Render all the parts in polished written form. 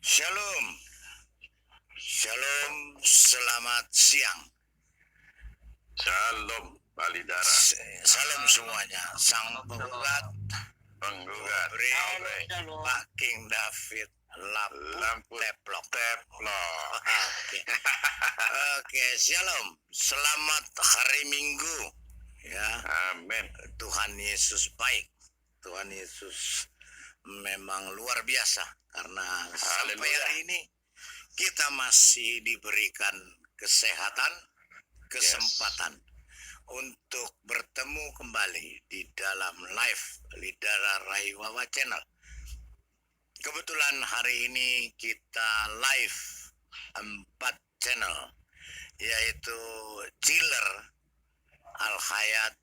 Shalom, shalom, selamat siang. Shalom, Balidara. Salam semuanya. Sang penggugat, Bri, Pak King David, Lampu Teplok. Oke. Oke, shalom. Selamat hari Minggu. Ya, Amin. Tuhan Yesus baik. Tuhan Yesus memang luar biasa karena sampai hari ini kita masih diberikan kesehatan, kesempatan untuk bertemu kembali di dalam live Lidara Raiwawa Channel. Kebetulan hari ini kita live 4 channel, yaitu Chiller, Al Hayat,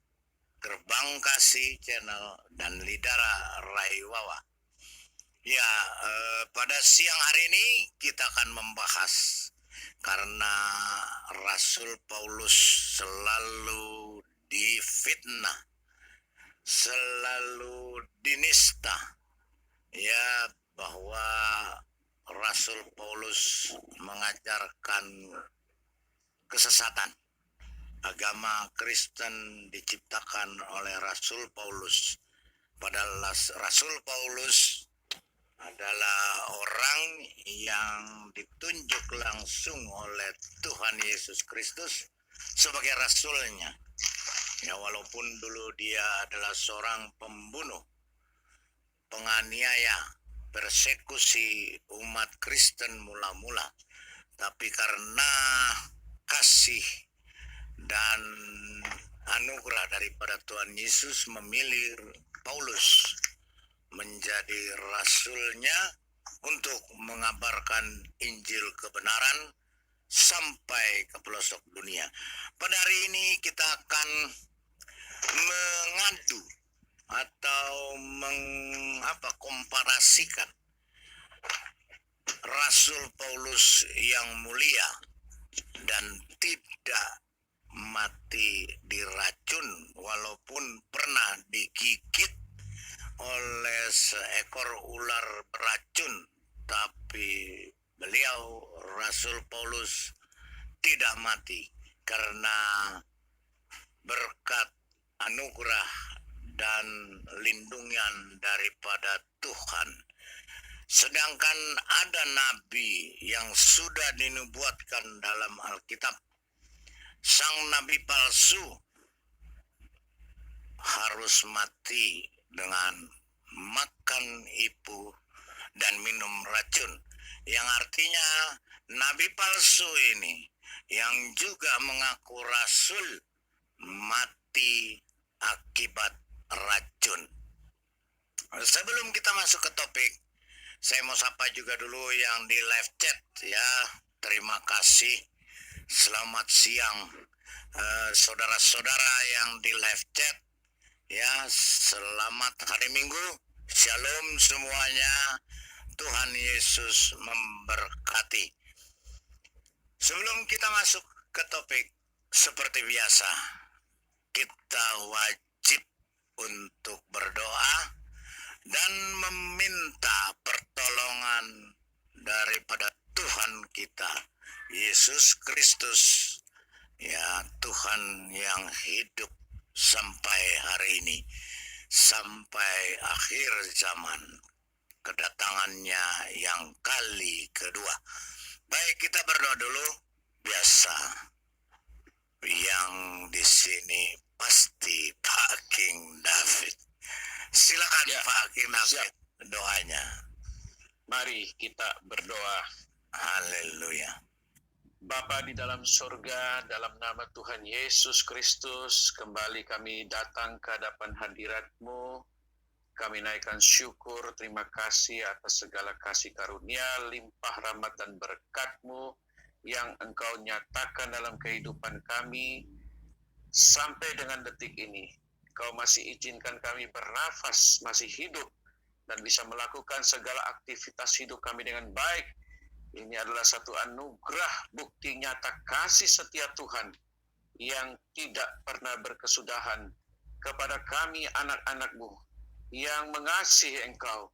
Gerbang Kasih Channel, dan Lidara Raiwawa. Ya, pada siang hari ini kita akan membahas karena Rasul Paulus selalu difitnah, selalu dinista, ya, bahwa Rasul Paulus mengajarkan kesesatan. Agama Kristen diciptakan oleh Rasul Paulus. Padahal Rasul Paulus adalah orang yang ditunjuk langsung oleh Tuhan Yesus Kristus sebagai rasulnya. Ya, walaupun dulu dia adalah seorang pembunuh, penganiaya, persekusi umat Kristen mula-mula, tapi karena kasih dan anugerah daripada Tuhan Yesus memilih Paulus menjadi rasulnya untuk mengabarkan Injil kebenaran sampai ke pelosok dunia. Pada hari ini kita akan mengadu atau komparasikan Rasul Paulus yang mulia dan tidak mati diracun walaupun pernah digigit oleh seekor ular beracun, tapi beliau Rasul Paulus tidak mati karena berkat anugerah dan lindungan daripada Tuhan. Sedangkan ada nabi yang sudah dinubuatkan dalam Alkitab. Sang nabi palsu harus mati dengan makan ibu dan minum racun, yang artinya nabi palsu ini yang juga mengaku rasul mati akibat racun. Sebelum kita masuk ke topik, saya mau sapa juga dulu yang di live chat, ya. Terima kasih. Selamat siang saudara-saudara yang di live chat. Ya, selamat hari Minggu. Shalom semuanya. Tuhan Yesus memberkati. Sebelum kita masuk ke topik, seperti biasa, kita wajib untuk berdoa dan meminta pertolongan daripada Tuhan kita, Yesus Kristus, ya, Tuhan yang hidup sampai hari ini, sampai akhir zaman, kedatangannya yang kali kedua. Baik, kita berdoa dulu. Biasa yang di sini pasti Pak King David. Silakan ya, Pak King David, doanya. Mari kita berdoa. Haleluya. Bapa di dalam surga, dalam nama Tuhan Yesus Kristus, kembali kami datang ke hadapan hadirat-Mu. Kami naikkan syukur, terima kasih atas segala kasih karunia, limpah rahmat dan berkat-Mu yang Engkau nyatakan dalam kehidupan kami sampai dengan detik ini. Kau masih izinkan kami bernafas, masih hidup, dan bisa melakukan segala aktivitas hidup kami dengan baik. Ini adalah satu anugerah, bukti nyata kasih setia Tuhan yang tidak pernah berkesudahan kepada kami anak-anak-Mu yang mengasihi Engkau.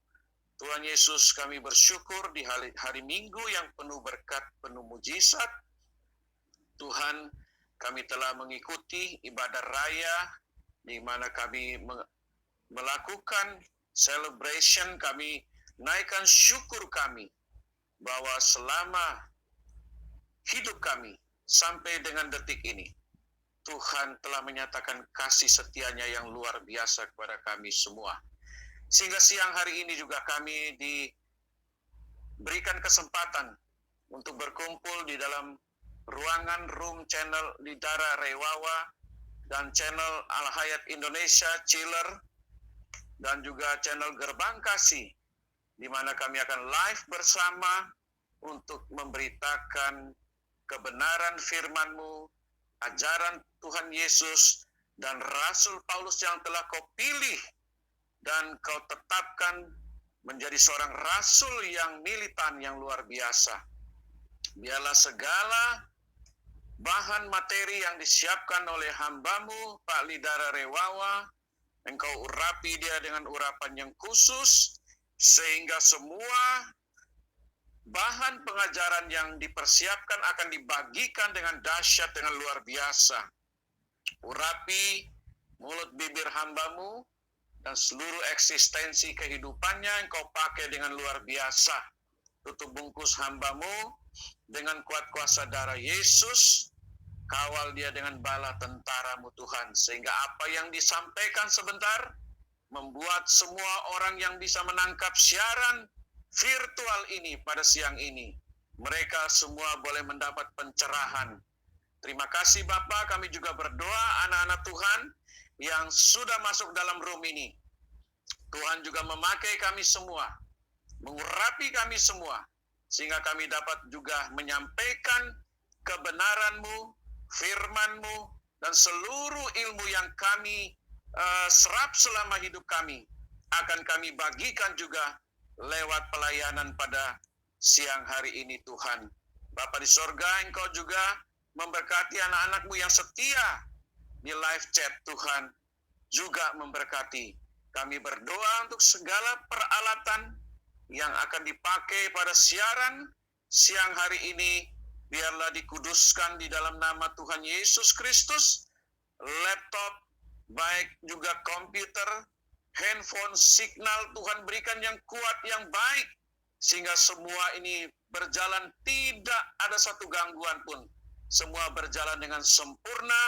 Tuhan Yesus, kami bersyukur di hari Minggu yang penuh berkat, penuh mujizat. Tuhan, kami telah mengikuti ibadah raya di mana kami melakukan celebration, kami naikkan syukur kami bahwa selama hidup kami sampai dengan detik ini, Tuhan telah menyatakan kasih setianya yang luar biasa kepada kami semua. Sehingga siang hari ini juga kami diberikan kesempatan untuk berkumpul di dalam ruangan room channel Lidara Rewawa dan channel Al-Hayat Indonesia Chiller dan juga channel Gerbang Kasih, di mana kami akan live bersama untuk memberitakan kebenaran firman-Mu, ajaran Tuhan Yesus dan Rasul Paulus yang telah Kau pilih dan Kau tetapkan menjadi seorang rasul yang militan yang luar biasa. Biarlah segala bahan materi yang disiapkan oleh hamba-Mu, Pak Lidara Rewawa, Engkau urapi dia dengan urapan yang khusus, sehingga semua bahan pengajaran yang dipersiapkan akan dibagikan dengan dahsyat, dengan luar biasa. Urapi mulut bibir hamba-Mu, dan seluruh eksistensi kehidupannya Engkau pakai dengan luar biasa. Tutup bungkus hamba-Mu dengan kuat kuasa darah Yesus. Kawal dia dengan bala tentara-Mu Tuhan. Sehingga apa yang disampaikan sebentar membuat semua orang yang bisa menangkap siaran virtual ini pada siang ini, mereka semua boleh mendapat pencerahan. Terima kasih Bapa, kami juga berdoa anak-anak Tuhan yang sudah masuk dalam room ini. Tuhan juga memakai kami semua, mengurapi kami semua, sehingga kami dapat juga menyampaikan kebenaran-Mu, firman-Mu, dan seluruh ilmu yang kami serap selama hidup kami, akan kami bagikan juga lewat pelayanan pada siang hari ini Tuhan. Bapa di sorga, Engkau juga memberkati anak-anak-Mu yang setia di live chat Tuhan, juga memberkati. Kami berdoa untuk segala peralatan yang akan dipakai pada siaran siang hari ini, biarlah dikuduskan di dalam nama Tuhan Yesus Kristus. Laptop, baik juga komputer, handphone, signal Tuhan berikan yang kuat, yang baik, sehingga semua ini berjalan tidak ada satu gangguan pun. Semua berjalan dengan sempurna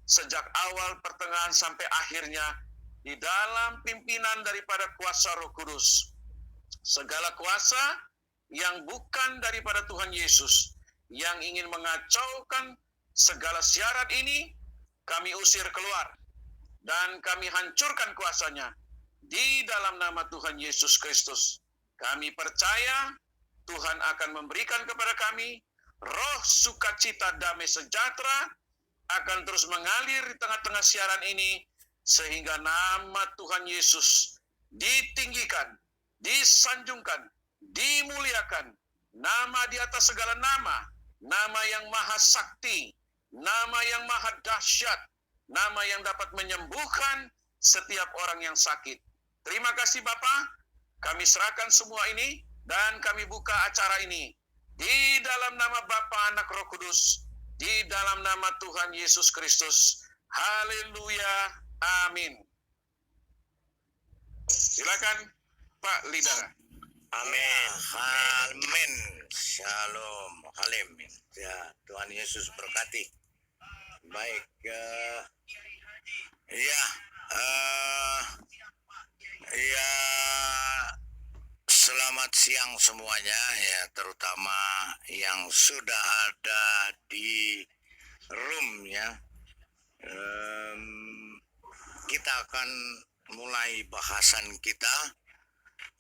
sejak awal, pertengahan, sampai akhirnya di dalam pimpinan daripada kuasa Roh Kudus. Segala kuasa yang bukan daripada Tuhan Yesus, yang ingin mengacaukan segala siaran ini, kami usir keluar dan kami hancurkan kuasanya di dalam nama Tuhan Yesus Kristus. Kami percaya Tuhan akan memberikan kepada kami roh sukacita, damai sejahtera akan terus mengalir di tengah-tengah siaran ini, sehingga nama Tuhan Yesus ditinggikan, disanjungkan, dimuliakan. Nama di atas segala nama, nama yang maha sakti, nama yang maha dahsyat, nama yang dapat menyembuhkan setiap orang yang sakit. Terima kasih Bapa, kami serahkan semua ini dan kami buka acara ini di dalam nama Bapa, Anak, Roh Kudus, di dalam nama Tuhan Yesus Kristus. Haleluya, amin. Silakan Pak Lidara. Amin. Amin. Shalom. Halemin. Ya, Tuhan Yesus berkati. Baik. Ya, selamat siang semuanya ya, terutama yang sudah ada di room ya. Kita akan mulai bahasan kita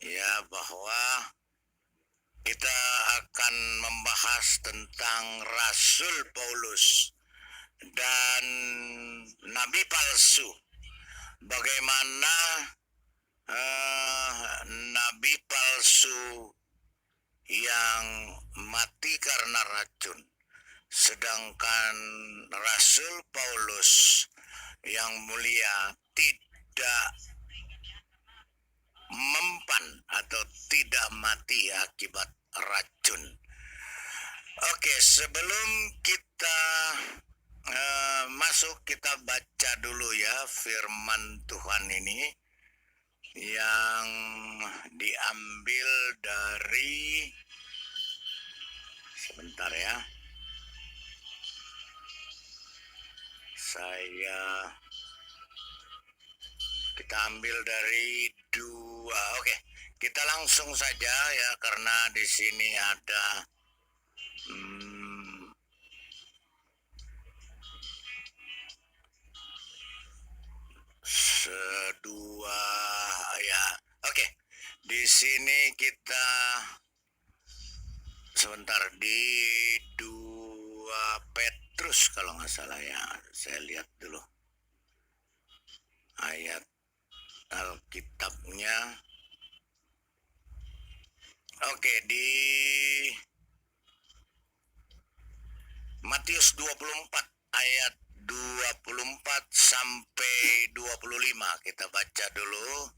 ya, bahwa kita akan membahas tentang Rasul Paulus dan nabi palsu. Bagaimana nabi palsu yang mati karena racun, sedangkan Rasul Paulus yang mulia tidak mempan atau tidak mati akibat racun. Oke, sebelum kita masuk, kita baca dulu ya firman Tuhan ini yang diambil dari, sebentar ya, kita ambil dari 2. Oke, kita langsung saja ya, karena di sini ada dua ya. Oke, di sini kita sebentar di 2 Petrus kalau nggak salah ya. Saya lihat dulu ayat Alkitabnya. Oke, di Matius 24 ayat 24 sampai 25 kita baca dulu.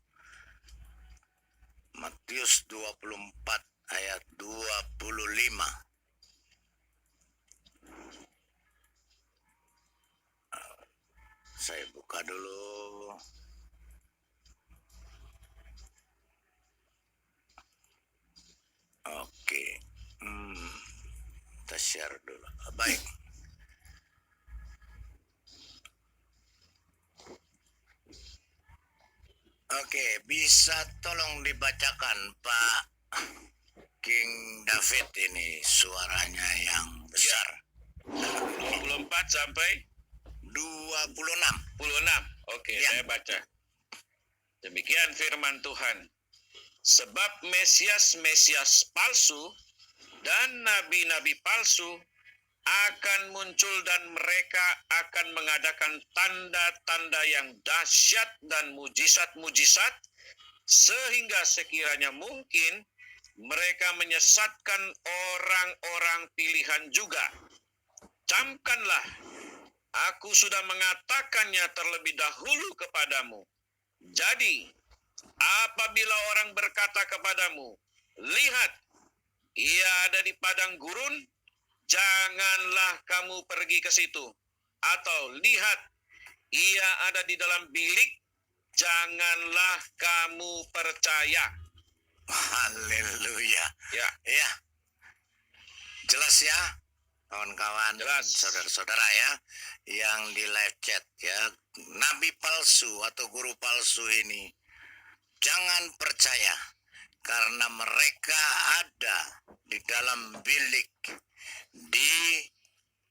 Matius 24 ayat 25. Saya buka dulu. Oke. Kita share dulu. Baik. Oke, bisa tolong dibacakan Pak King David, ini suaranya yang besar. 24 sampai 26. Oke, Ya. saya baca. Demikian firman Tuhan. Sebab Mesias palsu dan nabi-nabi palsu akan muncul dan mereka akan mengadakan tanda-tanda yang dahsyat dan mujizat-mujizat, sehingga sekiranya mungkin mereka menyesatkan orang-orang pilihan juga. Camkanlah, aku sudah mengatakannya terlebih dahulu kepadamu. Jadi, apabila orang berkata kepadamu, lihat, ia ada di padang gurun, janganlah kamu pergi ke situ. Atau lihat, ia ada di dalam bilik, janganlah kamu percaya. Haleluya. Ya, Ya. Jelas ya, kawan-kawan, Jelas. saudara-saudara ya, yang di live chat ya. Nabi palsu atau guru palsu ini jangan percaya, karena mereka ada di dalam bilik di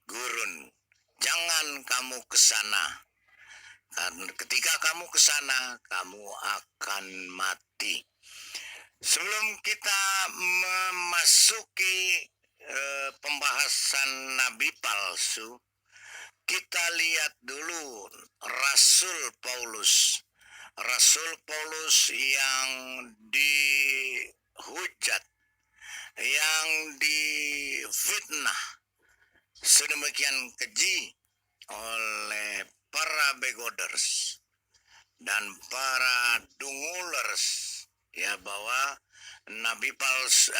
gurun. Jangan kamu ke sana, karena ketika kamu ke sana kamu akan mati. Sebelum kita memasuki pembahasan nabi palsu, kita lihat dulu Rasul Paulus. Rasul Paulus yang dihujat, yang difitnah sedemikian keji oleh para begoders dan para dungulers, ya, bahwa nabi palsu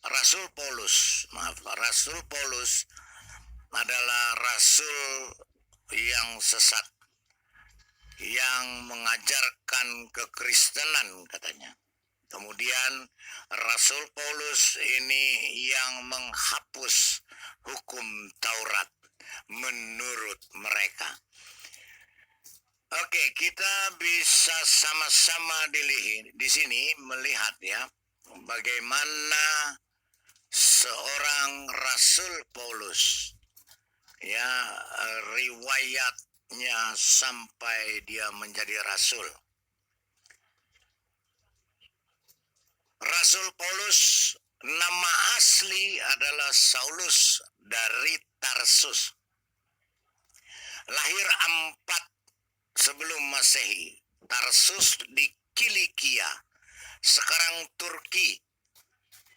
Rasul Paulus adalah rasul yang sesat, yang mengajarkan kekristenan katanya. Kemudian Rasul Paulus ini yang menghapus hukum Taurat menurut mereka. Oke, kita bisa sama-sama di sini melihat ya, bagaimana seorang Rasul Paulus, ya, riwayatnya sampai dia menjadi rasul. Rasul Paulus nama asli adalah Saulus dari Tarsus. Lahir 4 sebelum Masehi. Tarsus di Kilikia, sekarang Turki.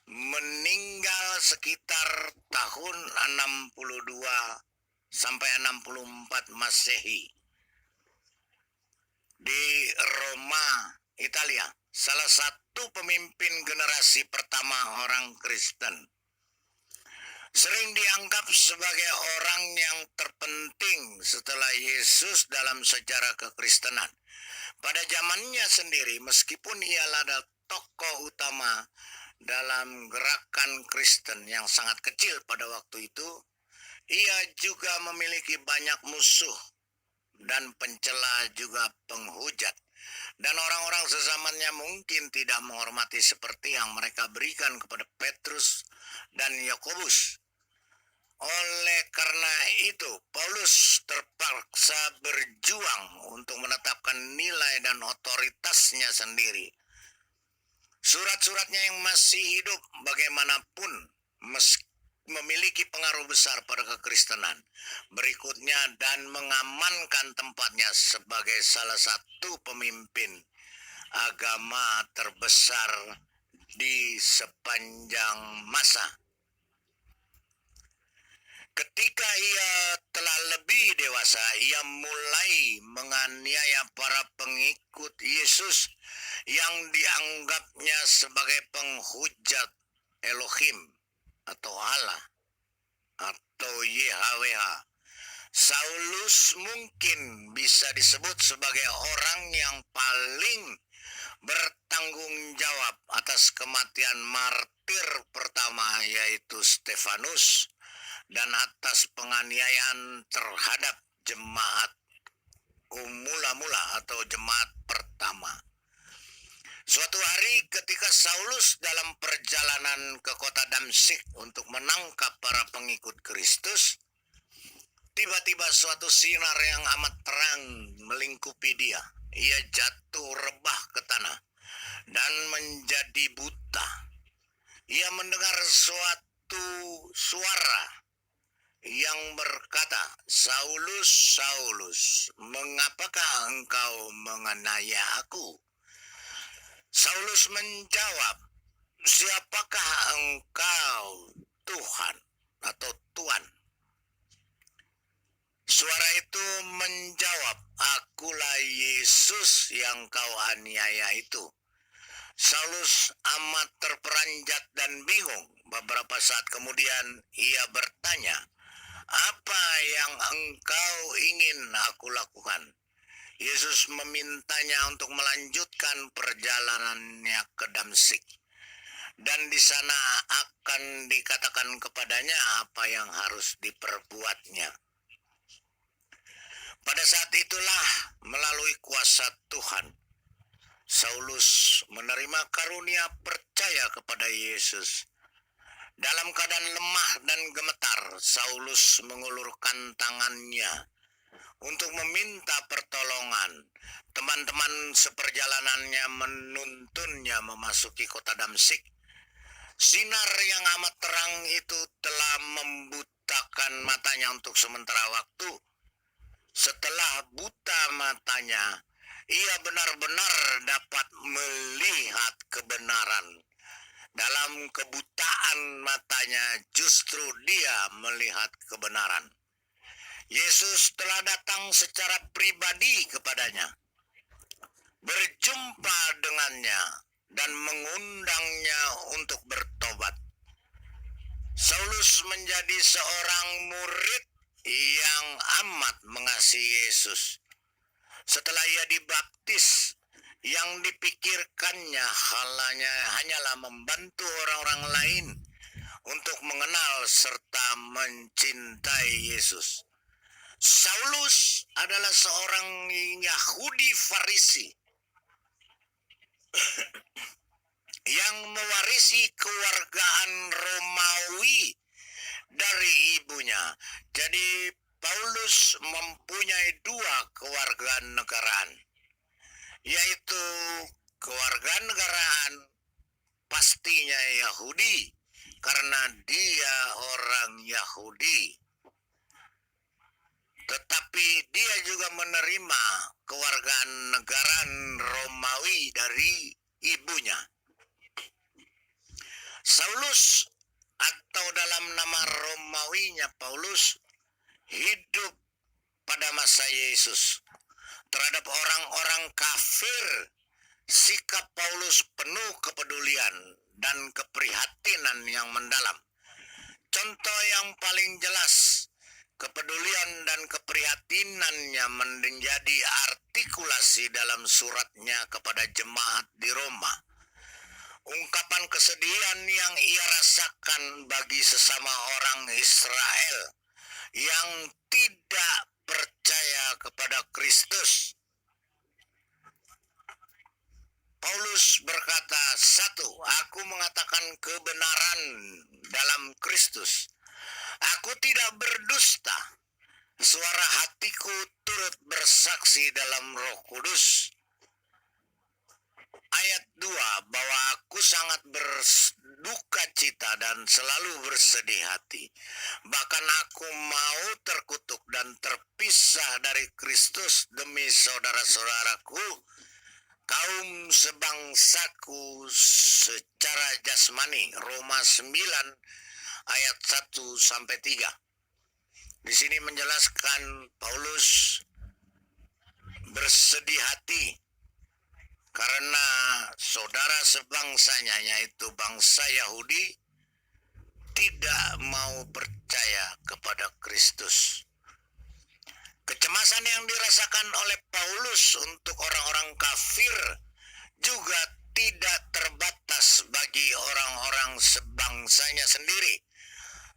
Meninggal sekitar tahun 62 sampai 64 Masehi di Roma, Italia. Salah satu satu pemimpin generasi pertama orang Kristen. Sering dianggap sebagai orang yang terpenting setelah Yesus dalam sejarah kekristenan. Pada zamannya sendiri, meskipun ia adalah tokoh utama dalam gerakan Kristen yang sangat kecil pada waktu itu, ia juga memiliki banyak musuh dan pencela juga penghujat. Dan orang-orang sezamannya mungkin tidak menghormati seperti yang mereka berikan kepada Petrus dan Yakobus. Oleh karena itu, Paulus terpaksa berjuang untuk menetapkan nilai dan otoritasnya sendiri. Surat-suratnya yang masih hidup bagaimanapun memiliki pengaruh besar pada kekristenan berikutnya dan mengamankan tempatnya sebagai salah satu pemimpin agama terbesar di sepanjang masa. Ketika ia telah lebih dewasa, ia mulai menganiaya para pengikut Yesus yang dianggapnya sebagai penghujat Elohim atau Allah atau YHWH. Saulus mungkin bisa disebut sebagai orang yang paling bertanggung jawab atas kematian martir pertama, yaitu Stefanus, dan atas penganiayaan terhadap jemaat mula-mula atau jemaat pertama. Suatu hari ketika Saulus dalam perjalanan ke kota Damsyik untuk menangkap para pengikut Kristus, tiba-tiba suatu sinar yang amat terang melingkupi dia. Ia jatuh rebah ke tanah dan menjadi buta. Ia mendengar suatu suara yang berkata, "Saulus, Saulus, mengapakah engkau menganiaya aku?" Saulus menjawab, "Siapakah engkau, Tuhan atau Tuan?" Suara itu menjawab, "Akulah Yesus yang kau aniaya itu." Saulus amat terperanjat dan bingung. Beberapa saat kemudian ia bertanya, "Apa yang engkau ingin aku lakukan?" Yesus memintanya untuk melanjutkan perjalanannya ke Damsyik. Dan di sana akan dikatakan kepadanya apa yang harus diperbuatnya. Pada saat itulah melalui kuasa Tuhan, Saulus menerima karunia percaya kepada Yesus. Dalam keadaan lemah dan gemetar, Saulus mengulurkan tangannya untuk meminta pertolongan. Teman-teman seperjalanannya menuntunnya memasuki kota Damsyik. Sinar yang amat terang itu telah membutakan matanya untuk sementara waktu. Setelah buta matanya, ia benar-benar dapat melihat kebenaran. Dalam kebutaan matanya justru dia melihat kebenaran. Yesus telah datang secara pribadi kepadanya, berjumpa dengannya, dan mengundangnya untuk bertobat. Saulus menjadi seorang murid yang amat mengasihi Yesus. Setelah ia dibaptis, yang dipikirkannya hanyalah membantu orang-orang lain untuk mengenal serta mencintai Yesus. Saulus adalah seorang Yahudi Farisi yang mewarisi kewargaan Romawi dari ibunya. Jadi Paulus mempunyai dua kewarganegaraan, yaitu kewarganegaraan pastinya Yahudi karena dia orang Yahudi, tetapi dia juga menerima kewarganegaraan Romawi dari ibunya. Saulus atau dalam nama Romawinya Paulus hidup pada masa Yesus terhadap orang-orang kafir sikap Paulus penuh kepedulian dan keprihatinan yang mendalam. Contoh yang paling jelas, kepedulian dan keprihatinannya menjadi artikulasi dalam suratnya kepada jemaat di Roma. Ungkapan kesedihan yang ia rasakan bagi sesama orang Israel yang tidak percaya kepada Kristus. Paulus berkata, satu, aku mengatakan kebenaran dalam Kristus. Aku tidak berdusta. Suara hatiku turut bersaksi dalam Roh Kudus. Ayat 2, bahwa aku sangat berduka cita dan selalu bersedih hati. Bahkan aku mau terkutuk dan terpisah dari Kristus demi saudara-saudaraku, kaum sebangsaku secara jasmani. Roma 9 ayat 1-3. Di sini menjelaskan Paulus bersedih hati karena saudara sebangsanya, yaitu bangsa Yahudi, tidak mau percaya kepada Kristus. Kecemasan yang dirasakan oleh Paulus untuk orang-orang kafir juga tidak terbatas bagi orang-orang sebangsanya sendiri,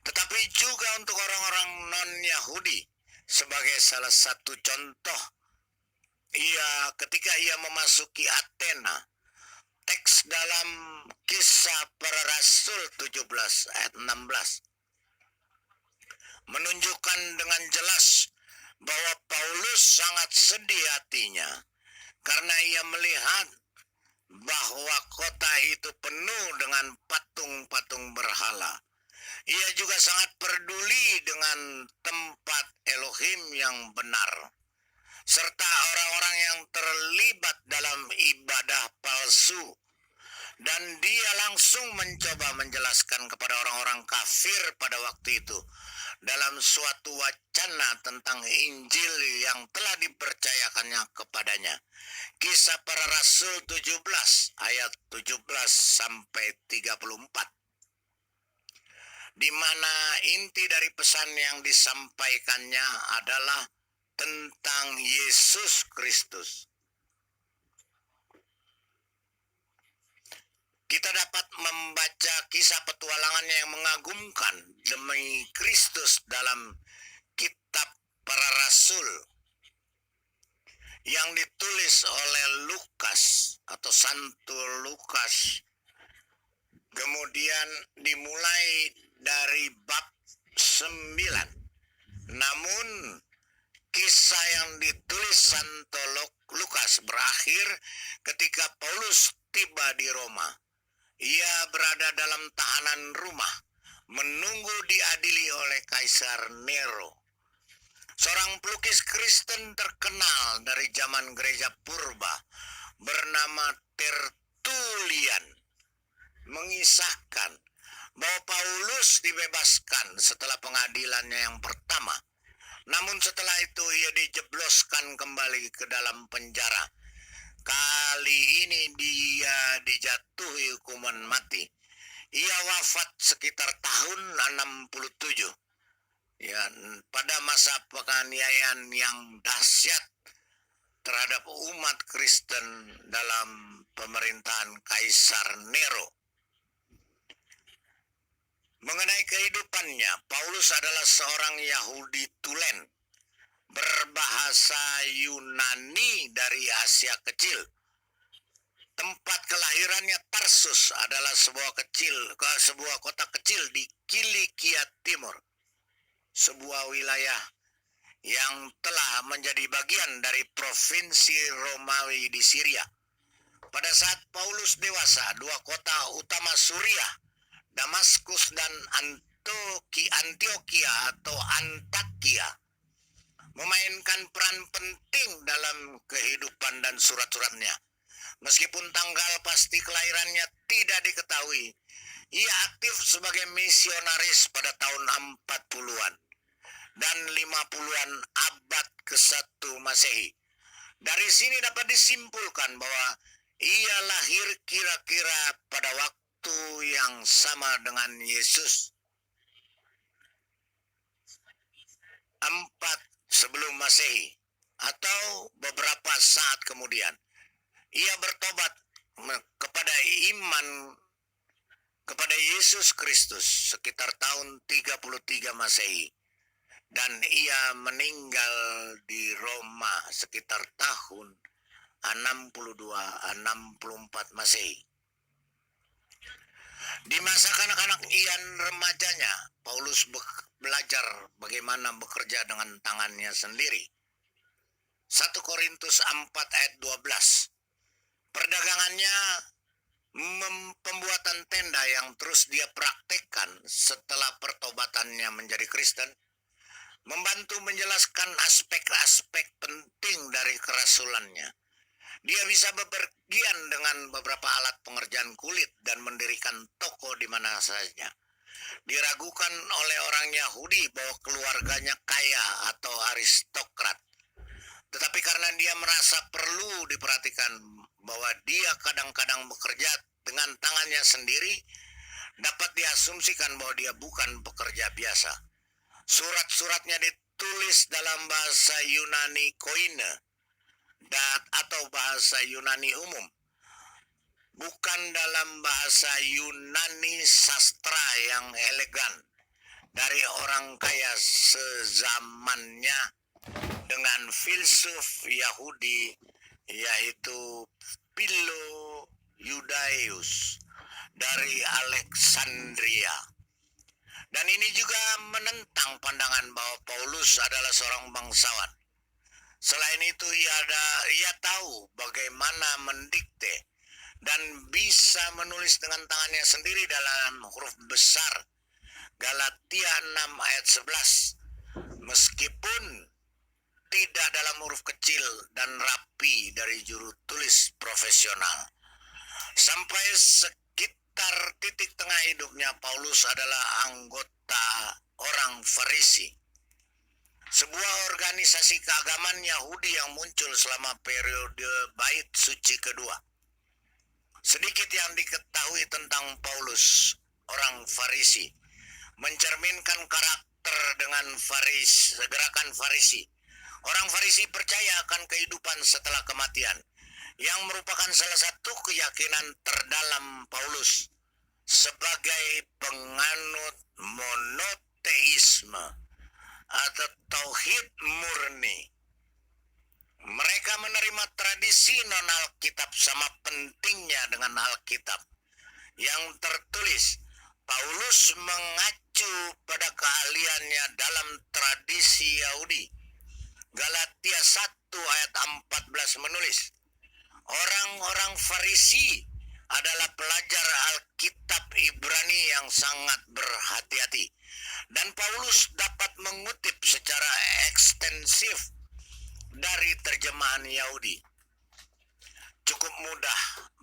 tetapi juga untuk orang-orang non-Yahudi. Sebagai salah satu contoh, ketika ia memasuki Athena, teks dalam Kisah Para Rasul 17 ayat 16 menunjukkan dengan jelas bahwa Paulus sangat sedih hatinya karena ia melihat bahwa kota itu penuh dengan patung-patung berhala. Ia juga sangat peduli dengan tempat Elohim yang benar, serta orang-orang yang terlibat dalam ibadah palsu. Dan dia langsung mencoba menjelaskan kepada orang-orang kafir pada waktu itu dalam suatu wacana tentang Injil yang telah dipercayakannya kepadanya. Kisah Para Rasul 17 ayat 17-34, di mana inti dari pesan yang disampaikannya adalah tentang Yesus Kristus. Kita dapat membaca kisah petualangannya yang mengagumkan demi Kristus dalam kitab Para Rasul yang ditulis oleh Lukas atau Santo Lukas. Kemudian dimulai dari bab 9. Namun kisah yang ditulis Santo Lukas berakhir ketika Paulus tiba di Roma. Ia berada dalam tahanan rumah, menunggu diadili oleh Kaisar Nero. Seorang pelukis Kristen terkenal dari zaman gereja purba bernama Tertullian mengisahkan bahwa Paulus dibebaskan setelah pengadilannya yang pertama. Namun setelah itu ia dijebloskan kembali ke dalam penjara. Kali ini dia dijatuhi hukuman mati. Ia wafat sekitar tahun 67. Pada masa penganiayaan yang dahsyat terhadap umat Kristen dalam pemerintahan Kaisar Nero. Mengenai kehidupannya, Paulus adalah seorang Yahudi tulen berbahasa Yunani dari Asia Kecil. Tempat kelahirannya Tarsus adalah sebuah kota kecil di Kilikia Timur, sebuah wilayah yang telah menjadi bagian dari provinsi Romawi di Syria. Pada saat Paulus dewasa, dua kota utama Suriah, Damaskus dan Antioquia atau Antakya, memainkan peran penting dalam kehidupan dan surat-suratnya. Meskipun tanggal pasti kelahirannya tidak diketahui, ia aktif sebagai misionaris pada tahun 40-an dan 50-an abad ke-1 Masehi. Dari sini dapat disimpulkan bahwa Ia lahir kira-kira pada waktu yang sama dengan Yesus, 4 sebelum Masehi, atau beberapa saat kemudian. Ia bertobat kepada iman kepada Yesus Kristus sekitar tahun 33 Masehi. Dan ia meninggal di Roma sekitar tahun 62-64 Masehi. Di masa kanak-kanak Ian remajanya, Paulus belajar bagaimana bekerja dengan tangannya sendiri. 1 Korintus 4 ayat 12. Perdagangannya pembuatan tenda yang terus dia praktekkan setelah pertobatannya menjadi Kristen, membantu menjelaskan aspek-aspek penting dari kerasulannya. Dia bisa bepergian dengan beberapa alat pengerjaan kulit dan mendirikan toko di mana saja. Diragukan oleh orang Yahudi bahwa keluarganya kaya atau aristokrat. Tetapi karena dia merasa perlu diperhatikan bahwa dia kadang-kadang bekerja dengan tangannya sendiri, dapat diasumsikan bahwa dia bukan pekerja biasa. Surat-suratnya ditulis dalam bahasa Yunani Koine atau bahasa Yunani umum, bukan dalam bahasa Yunani sastra yang elegan dari orang kaya sezamannya dengan filsuf Yahudi, yaitu Philo Judaeus dari Alexandria. Dan ini juga menentang pandangan bahwa Paulus adalah seorang bangsawan. Selain itu ia tahu bagaimana mendikte dan bisa menulis dengan tangannya sendiri dalam huruf besar. Galatia 6 ayat 11. Meskipun tidak dalam huruf kecil dan rapi dari juru tulis profesional. Sampai sekitar titik tengah hidupnya, Paulus adalah anggota orang Farisi, sebuah organisasi keagamaan Yahudi yang muncul selama periode Bait Suci kedua. Sedikit yang diketahui tentang Paulus, orang Farisi, mencerminkan karakter dengan gerakan Farisi. Orang Farisi percaya akan kehidupan setelah kematian, yang merupakan salah satu keyakinan terdalam Paulus sebagai penganut monoteisme atau tauhid murni. Mereka menerima tradisi non-Alkitab sama pentingnya dengan Alkitab yang tertulis. Paulus mengacu pada keahliannya dalam tradisi Yahudi. Galatia 1 ayat 14 menulis, orang-orang Farisi adalah pelajar Alkitab Ibrani yang sangat berhati-hati. Dan Paulus dapat mengutip secara ekstensif dari terjemahan Yahudi. Cukup mudah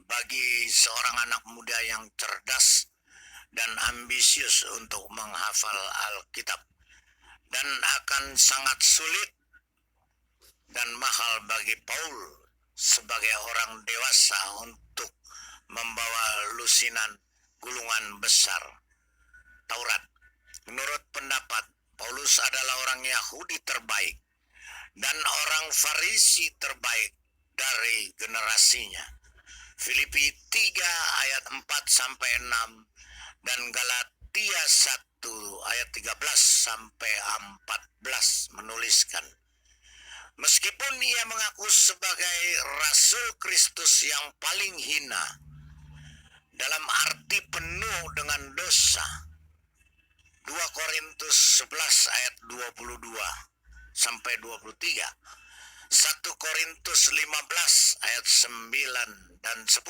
bagi seorang anak muda yang cerdas dan ambisius untuk menghafal Alkitab. Dan akan sangat sulit dan mahal bagi Paul sebagai orang dewasa untuk membawa lusinan gulungan besar Taurat. Menurut pendapat, Paulus adalah orang Yahudi terbaik dan orang Farisi terbaik dari generasinya. Filipi 3 ayat 4 sampai 6 dan Galatia 1 ayat 13 sampai 14 menuliskan, meskipun ia mengaku sebagai Rasul Kristus yang paling hina, dalam arti penuh dengan dosa, 2 Korintus 11 ayat 22 sampai 23, 1 Korintus 15 ayat 9 dan 10,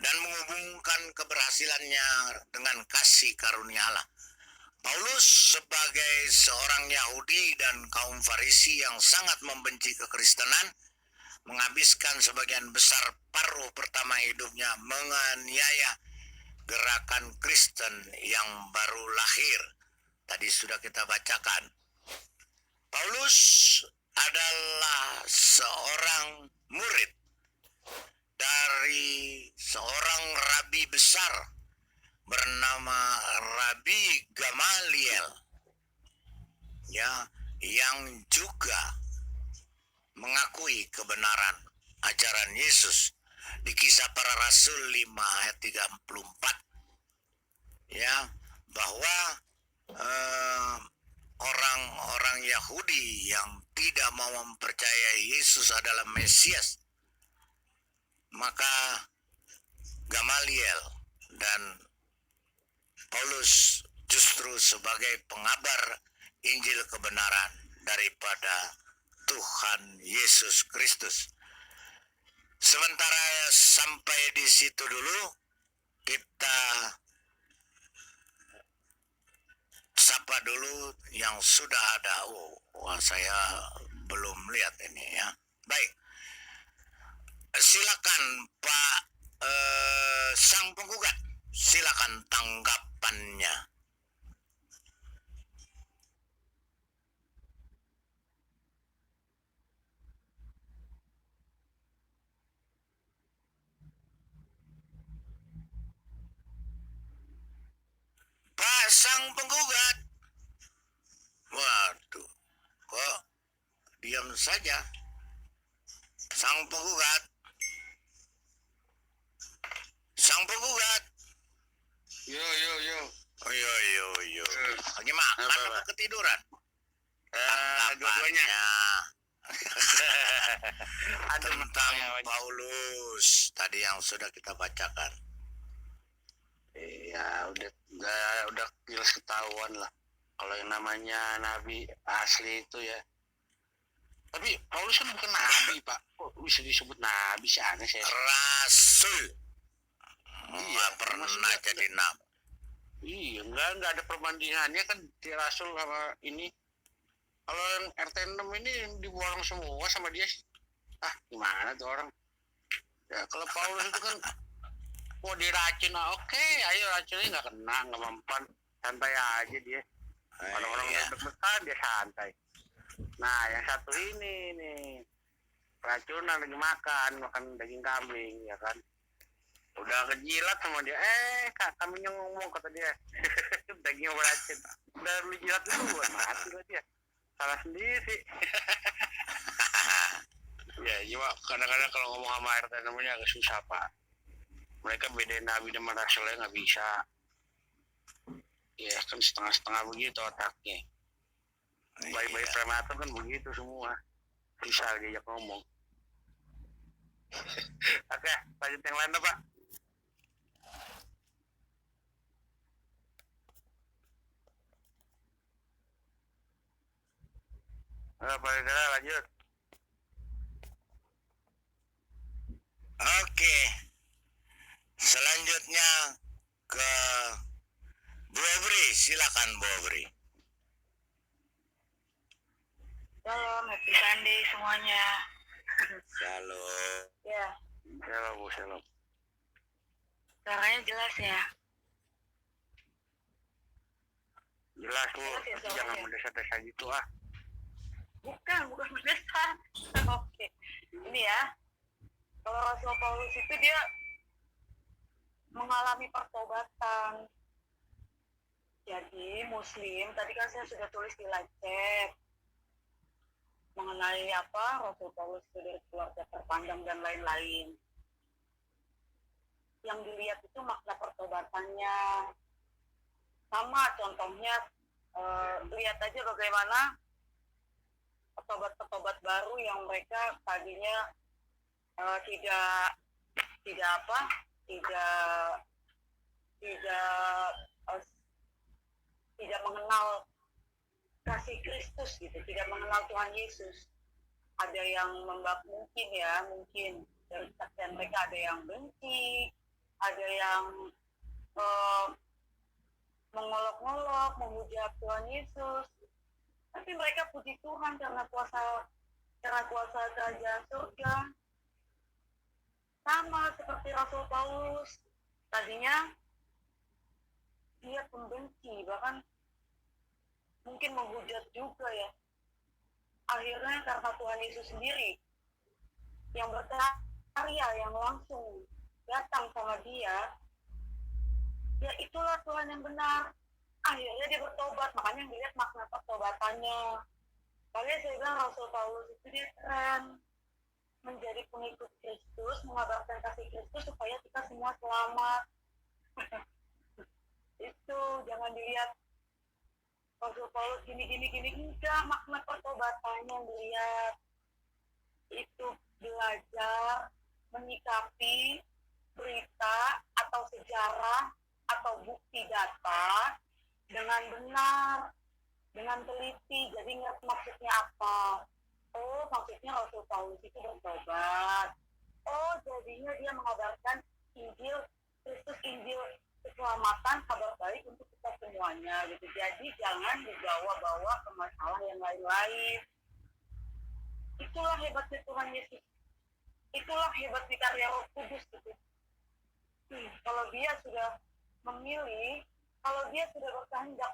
dan menghubungkan keberhasilannya dengan kasih karunia Allah. Paulus sebagai seorang Yahudi dan kaum Farisi yang sangat membenci kekristenan, menghabiskan sebagian besar paruh pertama hidupnya menganiaya gerakan Kristen yang baru lahir. Tadi sudah kita bacakan. Paulus adalah seorang murid dari seorang rabi besar bernama Rabi Gamaliel, ya, yang juga mengakui kebenaran ajaran Yesus di Kisah Para Rasul 5 ayat 34, ya, bahwa orang-orang Yahudi yang tidak mau mempercayai Yesus adalah Mesias, maka Gamaliel dan Paulus justru sebagai pengabar Injil kebenaran daripada Tuhan Yesus Kristus. Sementara sampai di situ dulu, kita sapa dulu yang sudah ada. Wah, saya belum lihat ini ya. Baik, silakan Pak sang penggugat, silakan tanggapannya. Pak sang penggugat. Waduh, kok diam saja? Sang penggugat. Sang penggugat. Yo. Oh, yo. Lagi makan apa ketiduran? Dua-duanya. Tentang Paulus tadi yang sudah kita bacakan. Ya udah jelas ketahuan lah kalau yang namanya nabi asli itu ya. Tapi Paulus kan bukan nabi, Pak. Kok bisa disebut nabi sih, aneh saya. Rasul. Iya, Pernah maksudnya jadi nabi. Iya, enggak ada perbandingannya kan di Rasul sama ini. Kalau yang RT6 ini dibuang semua sama dia sih. Gimana tuh orang? Ya kalau Paulus itu kan mau diracun, oke, ayo racunnya nggak kena, nggak mempan, santai aja dia. Orang-orang Iya. deg-degan dia santai. Nah, yang satu ini nih, racunan lagi makan daging kambing, ya kan? Udah kejilat sama dia, kambingnya ngomong kata dia, dagingnya beracun. Udah lu jilat dulu, mati lah dia. Salah sendiri. Ya, cuma kadang-kadang kalau ngomong sama RT namanya agak susah, Pak. Mereka bedain nabi dan rasulnya nggak bisa. Ya kan setengah-setengah begitu otaknya. Bayi-bayi prematur kan begitu semua. Bisa diajak ngomong. Oke, lanjut yang lain Pak. Pak Indra, lanjut. Oke. Selanjutnya ke Bu Obri, silakan Bu Obri. Shalom, happy Sunday semuanya. Shalom. Ya, Shalom, Bu, shalom. suaranya jelas ya. Jelas, Bu. Jelas ya, Tapi soalnya. jangan mendesak-desak gitu, Bukan mendesak. Oke. Ini ya, kalau Rasul Paulus itu dia mengalami pertobatan. Jadi Muslim, tadi kan saya sudah tulis di live chat mengenai apa Rasul Paulus itu dari keluarga terpandang dan lain-lain. Yang dilihat itu makna pertobatannya. Sama contohnya, lihat aja bagaimana petobat-petobat baru yang mereka tadinya tidak mengenal kasih Kristus gitu, tidak mengenal Tuhan Yesus. Ada yang mungkin dari kesaksian mereka ada yang benci, ada yang mengolok-olok, memuja Tuhan Yesus. Tapi mereka puji Tuhan karena kuasa kerajaan surga. Sama seperti Rasul Paulus, tadinya dia pembenci, bahkan mungkin menghujat juga ya. Akhirnya karena Tuhan Yesus sendiri yang berkarya, yang langsung datang sama sama dia, ya itulah Tuhan yang benar. Akhirnya dia bertobat, makanya dilihat makna pertobatannya. Makanya saya bilang Rasul Paulus itu dia keren, menjadi pengikut Kristus, mengabarkan kasih Kristus supaya kita semua selamat. Itu jangan dilihat Rasul Paulus gini, enggak, makna pertobatannya yang dilihat. Itu belajar menyikapi berita atau sejarah atau bukti data dengan benar, dengan teliti. Jadi ingat maksudnya apa. Oh, maksudnya Rasul Paulus itu bertobat. Oh, jadinya dia mengabarkan Injil Kristus, Injil keselamatan, kabar baik untuk kita semuanya gitu. Jadi jangan dibawa-bawa ke masalah yang lain-lain. Itulah hebatnya Tuhan Yesus. Itulah hebatnya karya Roh Kudus gitu. Kalau dia sudah memilih, kalau dia sudah berkehendak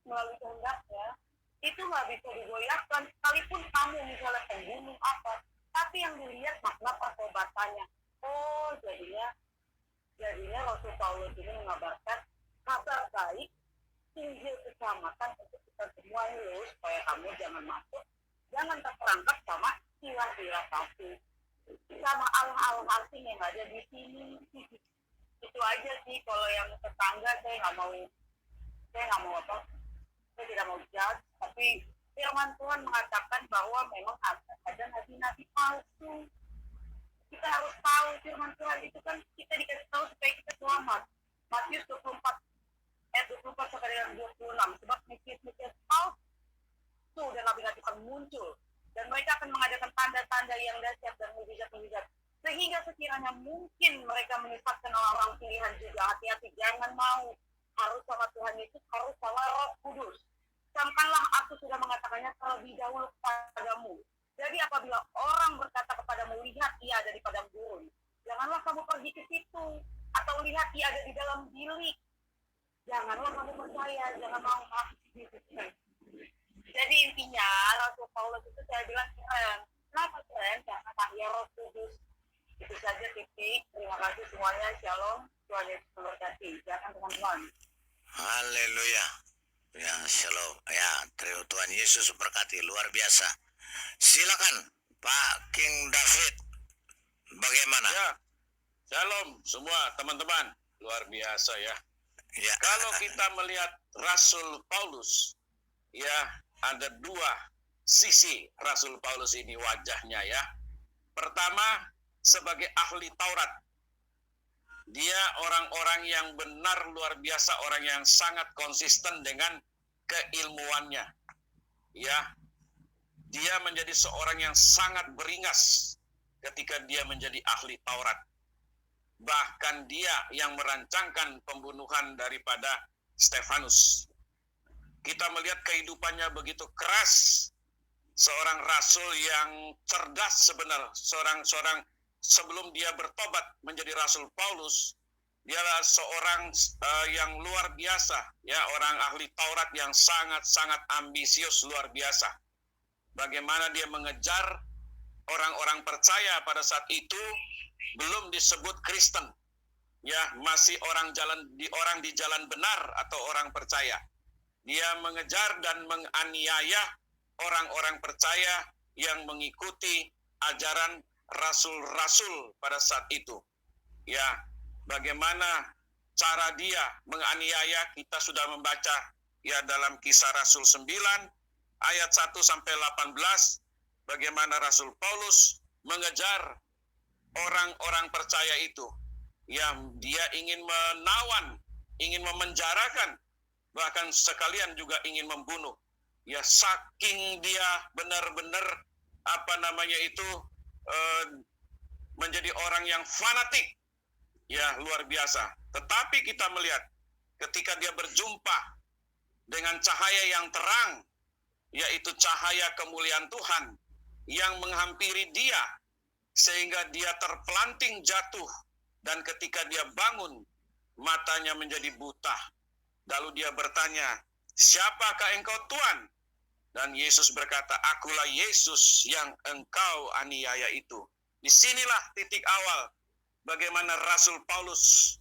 melalui kehendaknya, itu nggak bisa digoyahkan. Sekalipun kamu misalnya pembunuh apa, tapi yang dilihat makna pertobatannya. Oh, jadinya Rasul Paulus ini mengabarkan kabar baik, Injil keselamatan untuk kita semua loh, supaya kamu jangan terperangkap sama ilah-ilah palsu, sama alam-alam asing yang ada di sini. Itu aja sih. Kalau yang tetangga saya nggak mau apa, saya tidak mau judge, tapi firman Tuhan mengatakan bahwa memang ada nabi-nabi palsu. Kita harus tahu firman Tuhan itu kan kita dikasih tahu supaya kita selamat. Matius 24 ayat 24 sampai dengan 26. Sebab Mesias palsu dan nabi-nabi akan muncul, dan mereka akan mengadakan tanda-tanda yang dahsyat dan mujizat-mujizat, sehingga sekiranya mungkin mereka menyesatkan orang-orang pilihan juga. Hati-hati, jangan mau. Harus sama Tuhan Yesus, harus sama Roh Kudus. Camkanlah aku sudah mengatakannya terlebih dahulu kepadamu. Jadi apabila orang berkata kepadamu, lihat ia ada di padang gurun, janganlah kamu pergi ke situ. Atau lihat ia ada di dalam bilik, janganlah kamu percaya, jangan mau. Jadi intinya Rasul Paulus itu saya bilang keren. Kenapa keren? Karena karya Roh Kudus. Itu saja titik. Terima kasih semuanya. Shalom. Tuhan Yesus memberkati. Jangan teman-teman. Haleluya. Ya, shalom. Ya, Tuhan Yesus berkati. Luar biasa. Silakan Pak King David. Bagaimana? Ya, shalom semua teman-teman. Luar biasa ya. Ya. Kalau kita melihat Rasul Paulus, ya ada dua sisi Rasul Paulus ini wajahnya ya. Pertama, sebagai ahli Taurat. Dia orang-orang yang benar luar biasa, orang yang sangat konsisten dengan keilmuannya. Ya, dia menjadi seorang yang sangat beringas ketika dia menjadi ahli Taurat. Bahkan dia yang merancangkan pembunuhan daripada Stefanus. Kita melihat kehidupannya begitu keras. Seorang rasul yang cerdas sebenarnya. Seorang sebelum dia bertobat menjadi Rasul Paulus, dialah seorang yang luar biasa, ya, orang ahli Taurat yang sangat-sangat ambisius luar biasa. Bagaimana dia mengejar orang-orang percaya pada saat itu belum disebut Kristen, ya, masih orang di jalan benar atau orang percaya. Dia mengejar dan menganiaya orang-orang percaya yang mengikuti ajaran rasul-rasul pada saat itu. Ya, bagaimana cara dia menganiaya, kita sudah membaca ya dalam Kisah Rasul 9 ayat 1 sampai 18, bagaimana Rasul Paulus mengejar orang-orang percaya itu. Yang dia ingin menawan, ingin memenjarakan, bahkan sekalian juga ingin membunuh. Ya, saking dia benar-benar menjadi orang yang fanatik, ya, luar biasa. Tetapi kita melihat ketika dia berjumpa dengan cahaya yang terang, yaitu cahaya kemuliaan Tuhan yang menghampiri dia, sehingga dia terpelanting jatuh, dan ketika dia bangun, matanya menjadi buta. Lalu dia bertanya, siapakah engkau Tuhan? Dan Yesus berkata, akulah Yesus yang engkau aniaya itu. Disinilah titik awal bagaimana Rasul Paulus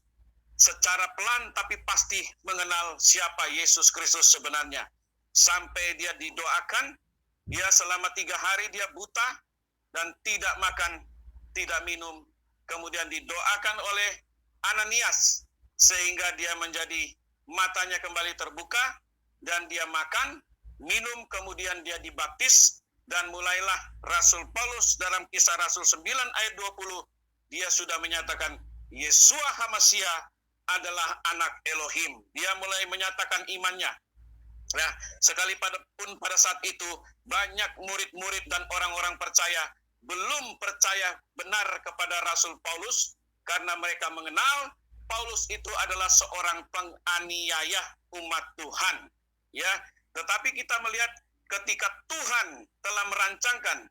secara pelan tapi pasti mengenal siapa Yesus Kristus sebenarnya. Sampai dia didoakan, dia selama 3 hari dia buta dan tidak makan, tidak minum. Kemudian didoakan oleh Ananias sehingga dia menjadi matanya kembali terbuka dan dia makan, minum, kemudian dia dibaptis dan mulailah Rasul Paulus dalam Kisah Rasul 9 ayat 20 dia sudah menyatakan Yesua HaMasiah adalah anak Elohim. Dia mulai menyatakan imannya. Nah, sekalipun pada saat itu banyak murid-murid dan orang-orang percaya belum percaya benar kepada Rasul Paulus karena mereka mengenal Paulus itu adalah seorang penganiaya umat Tuhan. Ya, tetapi kita melihat ketika Tuhan telah merancangkan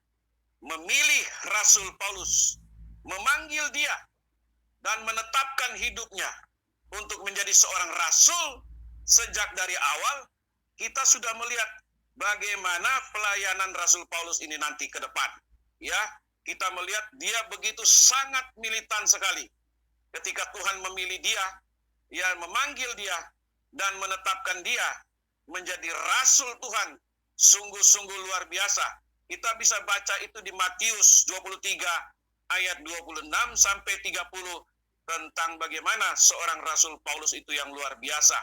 memilih Rasul Paulus, memanggil dia dan menetapkan hidupnya untuk menjadi seorang rasul sejak dari awal, kita sudah melihat bagaimana pelayanan Rasul Paulus ini nanti ke depan. Ya, kita melihat dia begitu sangat militan sekali. Ketika Tuhan memilih dia, ya memanggil dia dan menetapkan dia menjadi rasul Tuhan, sungguh-sungguh luar biasa. Kita bisa baca itu di Matius 23 ayat 26 sampai 30 tentang bagaimana seorang Rasul Paulus itu yang luar biasa.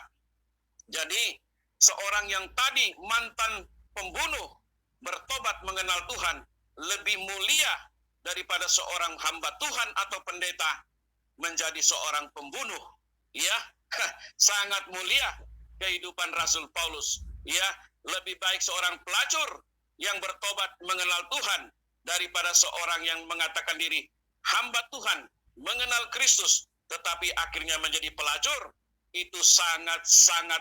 Jadi, seorang yang tadi mantan pembunuh bertobat mengenal Tuhan lebih mulia daripada seorang hamba Tuhan atau pendeta menjadi seorang pembunuh. Ya, sangat mulia kehidupan Rasul Paulus. Ya, lebih baik seorang pelacur yang bertobat mengenal Tuhan daripada seorang yang mengatakan diri hamba Tuhan, mengenal Kristus, tetapi akhirnya menjadi pelacur. Itu sangat-sangat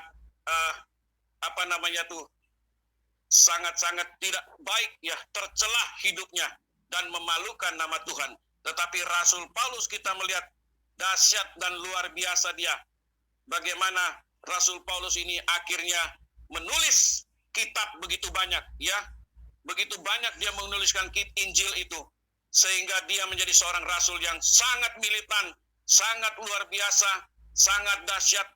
sangat-sangat tidak baik, ya, tercelah hidupnya dan memalukan nama Tuhan. Tetapi Rasul Paulus kita melihat dahsyat dan luar biasa dia. Bagaimana Rasul Paulus ini akhirnya menulis kitab begitu banyak, ya. Begitu banyak dia menuliskan Injil itu, sehingga dia menjadi seorang rasul yang sangat militan, sangat luar biasa, sangat dahsyat.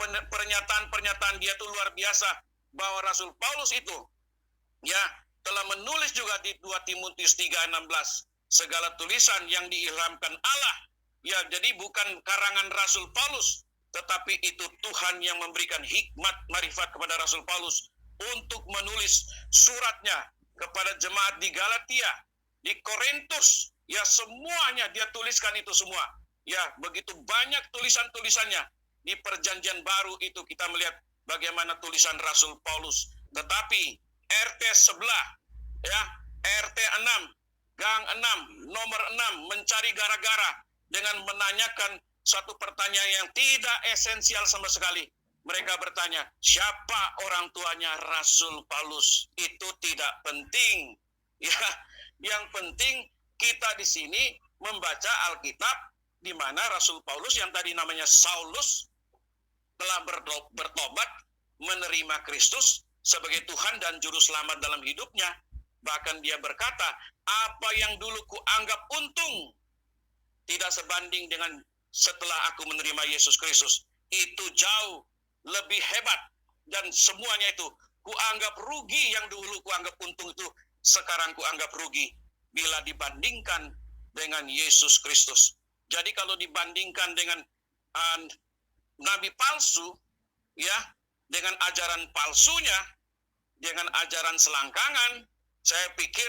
Pernyataan-pernyataan dia itu luar biasa, bahwa Rasul Paulus itu, ya, telah menulis juga di 2 Timotius 3:16, segala tulisan yang diilhamkan Allah. Ya, jadi bukan karangan Rasul Paulus, tetapi itu Tuhan yang memberikan hikmat marifat kepada Rasul Paulus untuk menulis suratnya kepada jemaat di Galatia, di Korintus, ya semuanya dia tuliskan itu semua. Ya, begitu banyak tulisan-tulisannya. Di Perjanjian Baru itu kita melihat bagaimana tulisan Rasul Paulus. Tetapi RT sebelah, ya, RT 6, gang 6, nomor 6 mencari gara-gara dengan menanyakan satu pertanyaan yang tidak esensial sama sekali. Mereka bertanya, siapa orang tuanya Rasul Paulus? Itu tidak penting. Ya, yang penting kita di sini membaca Alkitab di mana Rasul Paulus yang tadi namanya Saulus telah bertobat, menerima Kristus sebagai Tuhan dan Juru Selamat dalam hidupnya. Bahkan dia berkata, apa yang dulu kuanggap untung tidak sebanding dengan setelah aku menerima Yesus Kristus. Itu jauh lebih hebat, dan semuanya itu kuanggap rugi. Yang dulu kuanggap untung itu sekarang kuanggap rugi bila dibandingkan dengan Yesus Kristus. Jadi kalau dibandingkan dengan nabi palsu, ya, dengan ajaran palsunya, dengan ajaran selangkangan, saya pikir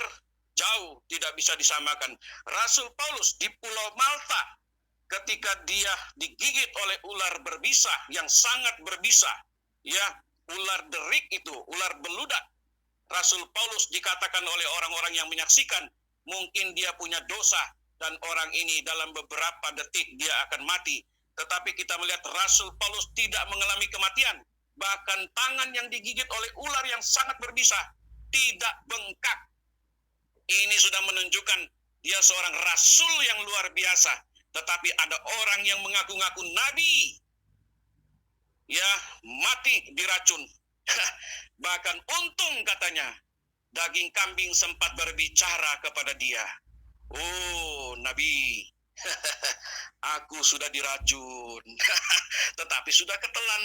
jauh tidak bisa disamakan. Rasul Paulus di Pulau Malta, ketika dia digigit oleh ular berbisa yang sangat berbisa, ya, ular derik itu, ular beludak. Rasul Paulus dikatakan oleh orang-orang yang menyaksikan, mungkin dia punya dosa dan orang ini dalam beberapa detik dia akan mati. Tetapi kita melihat Rasul Paulus tidak mengalami kematian. Bahkan tangan yang digigit oleh ular yang sangat berbisa tidak bengkak. Ini sudah menunjukkan dia seorang rasul yang luar biasa. Tetapi ada orang yang mengaku-ngaku nabi, ya, mati diracun. Bahkan untung katanya daging kambing sempat berbicara kepada dia. Oh, nabi. Aku sudah diracun, tetapi sudah ketelan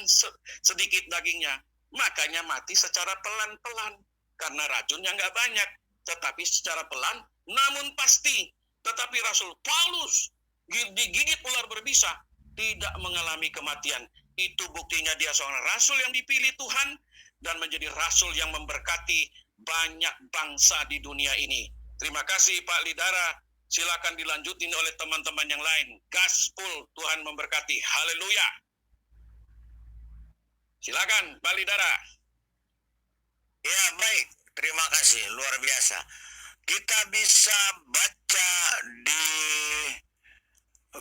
sedikit dagingnya. Makanya mati secara pelan-pelan. Karena racunnya nggak banyak, tetapi secara pelan, namun pasti. Tetapi Rasul Paulus digigit ular berbisa, tidak mengalami kematian. Itu buktinya dia seorang rasul yang dipilih Tuhan, dan menjadi rasul yang memberkati banyak bangsa di dunia ini. Terima kasih Pak Lidara. Silakan dilanjutin oleh teman-teman yang lain. Gaspol, Tuhan memberkati. Haleluya. Silakan Pak Lidara. Ya, baik. Terima kasih, luar biasa. Kita bisa baca di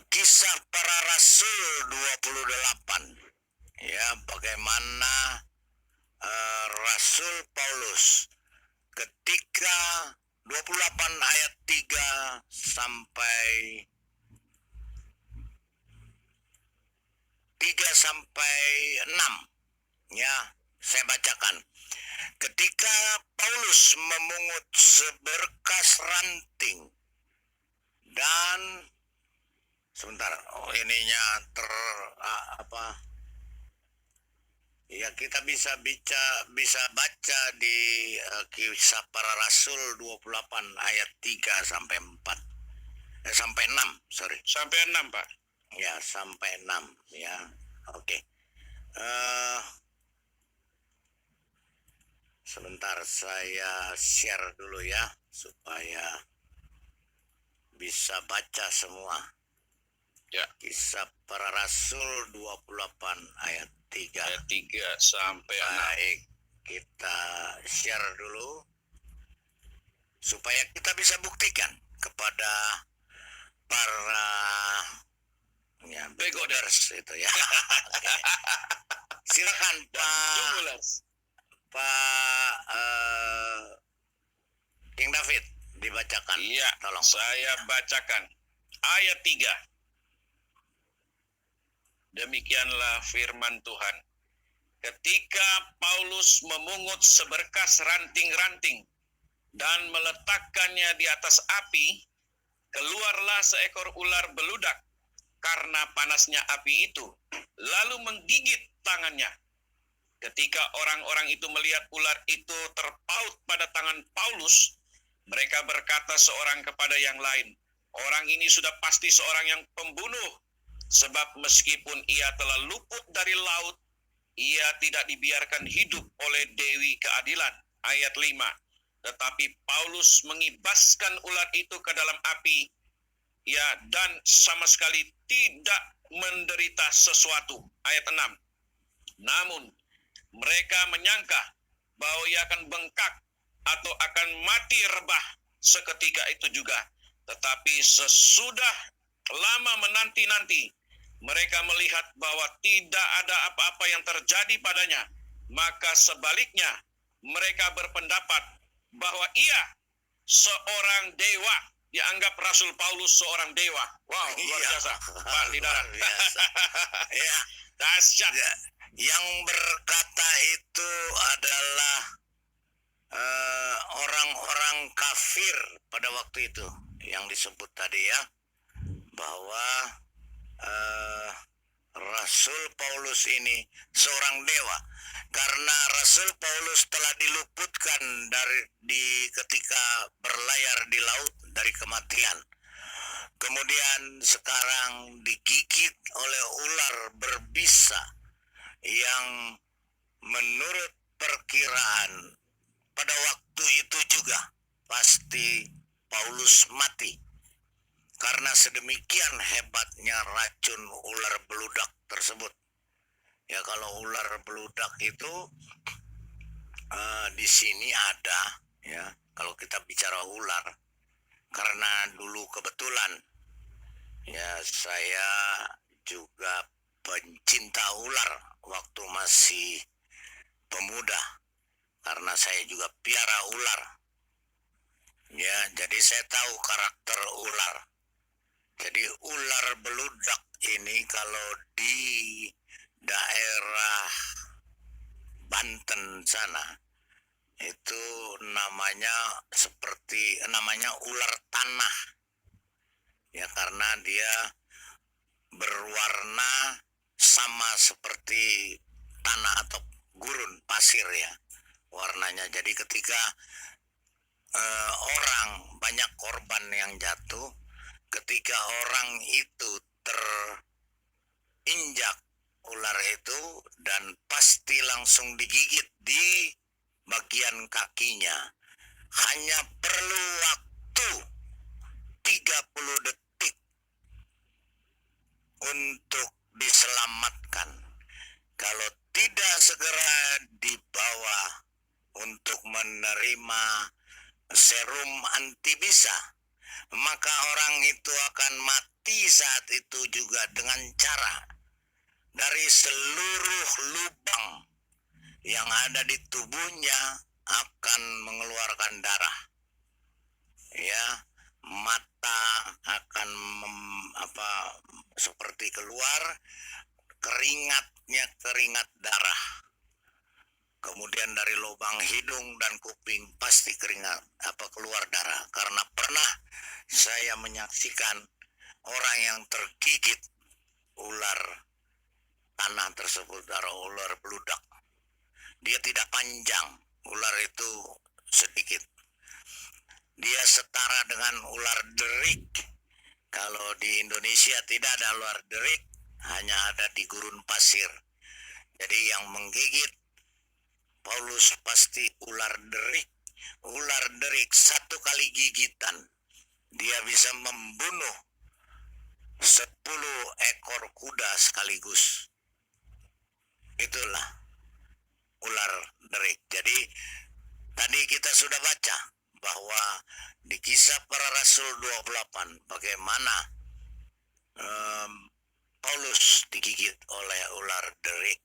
Kisah Para Rasul 28. Ya, bagaimana Rasul Paulus ketika 28 ayat 3 sampai 6. Ya, saya bacakan. Ketika Paulus memungut seberkas ranting dan sebentar, ya, kita bisa baca di Kisah Para Rasul 28 ayat 3 sampai 4. Sampai 6, sorry. Sampai 6, Pak. Ya, sampai 6, ya. Oke. Sebentar, saya share dulu ya supaya bisa baca semua. Ya. Kisah Para Rasul 28 ayat 3. Ayat 3 sampai 6. Baik, kita share dulu supaya kita bisa buktikan kepada para begoders itu ya. Oke. Silakan Pak King David dibacakan. Iya, tolong. Saya bacakan ayat 3. Demikianlah firman Tuhan. Ketika Paulus memungut seberkas ranting-ranting dan meletakkannya di atas api, keluarlah seekor ular beludak karena panasnya api itu, lalu menggigit tangannya. Ketika orang-orang itu melihat ular itu terpaut pada tangan Paulus, mereka berkata seorang kepada yang lain, "Orang ini sudah pasti seorang yang pembunuh, sebab meskipun ia telah luput dari laut, ia tidak dibiarkan hidup oleh Dewi Keadilan." Ayat 5. Tetapi Paulus mengibaskan ular itu ke dalam api, ya, dan sama sekali tidak menderita sesuatu. Ayat 6. Namun mereka menyangka bahwa ia akan bengkak atau akan mati rebah seketika itu juga. Tetapi sesudah lama menanti-nanti, mereka melihat bahwa tidak ada apa-apa yang terjadi padanya. Maka sebaliknya, mereka berpendapat bahwa ia seorang dewa. Dianggap Rasul Paulus seorang dewa. Wow, luar biasa. Pak Lidara. Ya, dahsyat. ya. Yang berkata itu adalah orang-orang kafir pada waktu itu yang disebut tadi ya, bahwa Rasul Paulus ini seorang dewa karena Rasul Paulus telah diluputkan ketika berlayar di laut dari kematian. Kemudian sekarang digigit oleh ular berbisa yang menurut perkiraan pada waktu itu juga pasti Paulus mati karena sedemikian hebatnya racun ular beludak tersebut. Ya, kalau ular beludak itu di sini ada ya, kalau kita bicara ular, karena dulu kebetulan ya saya juga pencinta ular waktu masih pemuda, karena saya juga piara ular. Ya, jadi saya tahu karakter ular. Jadi ular beludak ini kalau di daerah Banten sana itu namanya ular tanah. Ya karena dia berwarna sama seperti tanah atau gurun pasir ya warnanya. Jadi ketika orang banyak korban yang jatuh, ketika orang itu terinjak ular itu dan pasti langsung digigit di bagian kakinya, hanya perlu waktu 30 detik untuk diselamatkan. Kalau tidak segera dibawa untuk menerima serum antibisa, maka orang itu akan mati saat itu juga dengan cara dari seluruh lubang yang ada di tubuhnya akan mengeluarkan darah. Ya, mata akan seperti keluar keringat darah. Kemudian dari lubang hidung dan kuping pasti keluar darah. Karena pernah saya menyaksikan orang yang tergigit ular tanah tersebut, ular beludak. Dia tidak panjang, ular itu sedikit. Dia setara dengan ular derik. Kalau di Indonesia tidak ada ular derik, hanya ada di gurun pasir. Jadi yang menggigit Paulus pasti ular derik. Ular derik satu kali gigitan, dia bisa membunuh 10 ekor kuda sekaligus. Itulah ular derik. Jadi tadi kita sudah baca bahwa di Kisah Para Rasul 28 bagaimana Paulus digigit oleh ular derik.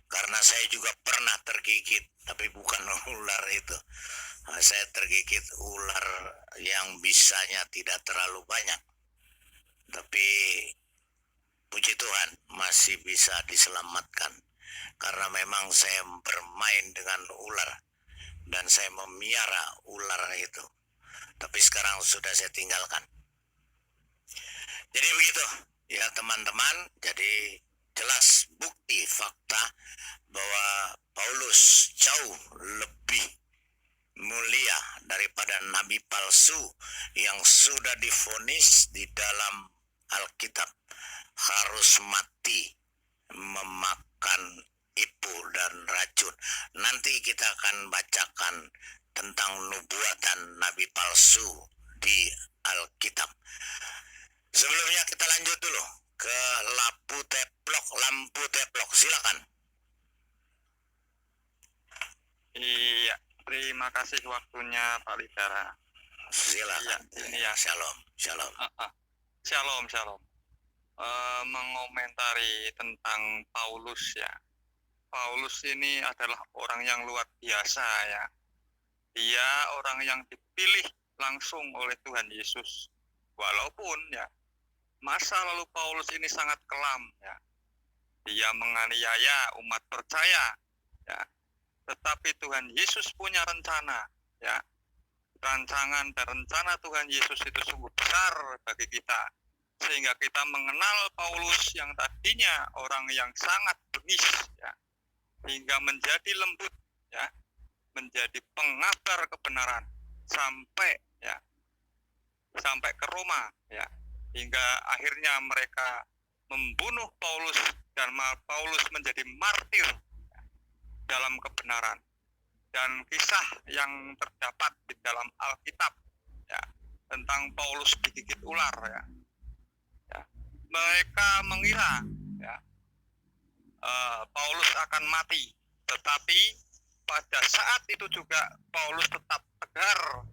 Karena saya juga pernah tergigit, tapi bukan ular itu. Saya tergigit ular yang bisanya tidak terlalu banyak. Tapi puji Tuhan masih bisa diselamatkan. Karena memang saya bermain dengan ular dan saya memiara ular itu. Tapi sekarang sudah saya tinggalkan. Jadi begitu ya teman-teman. Jadi jelas bukti fakta bahwa Paulus jauh lebih mulia daripada nabi palsu yang sudah divonis di dalam Alkitab harus mati memakan ipu dan racun. Nanti kita akan bacakan tentang nubuatan nabi palsu di Alkitab. Sebelumnya kita lanjut dulu ke lampu teplok, silakan. Iya, terima kasih waktunya Pak Lidara. Silakan. Iya, ini ya. Shalom. Shalom. Mengomentari tentang Paulus ya. Paulus ini adalah orang yang luar biasa ya. Dia orang yang dipilih langsung oleh Tuhan Yesus. Walaupun ya masa lalu Paulus ini sangat kelam ya. Dia menganiaya umat percaya ya. Tetapi Tuhan Yesus punya rencana ya. Rancangan dan rencana Tuhan Yesus itu sungguh besar bagi kita. Sehingga kita mengenal Paulus yang tadinya orang yang sangat bengis ya. Hingga menjadi lembut ya. Menjadi pengabar kebenaran sampai ke Roma ya. Hingga akhirnya mereka membunuh Paulus dan Paulus menjadi martir ya, dalam kebenaran. Dan kisah yang terdapat di dalam Alkitab ya, tentang Paulus digigit ular ya. Mereka mengira ya, Paulus akan mati, tetapi pada saat itu juga Paulus tetap tegar,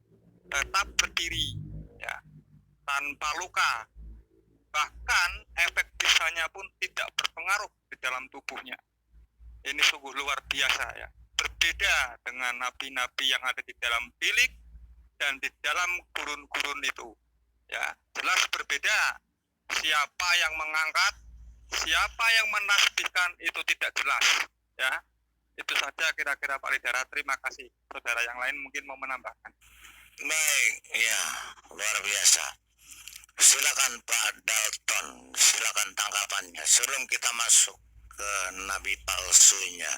tetap berdiri ya, tanpa luka. Bahkan efek bisanya pun tidak berpengaruh di dalam tubuhnya. Ini sungguh luar biasa ya. Berbeda dengan nabi-nabi yang ada di dalam bilik dan di dalam gurun-gurun itu. Ya, jelas berbeda. Siapa yang mengangkat, siapa yang menasbihkan itu tidak jelas. Ya, itu saja kira-kira Pak Lidara. Terima kasih. Saudara yang lain mungkin mau menambahkan. Baik, ya luar biasa. Silakan Pak Dalton, silakan tanggapannya sebelum kita masuk ke nabi palsunya.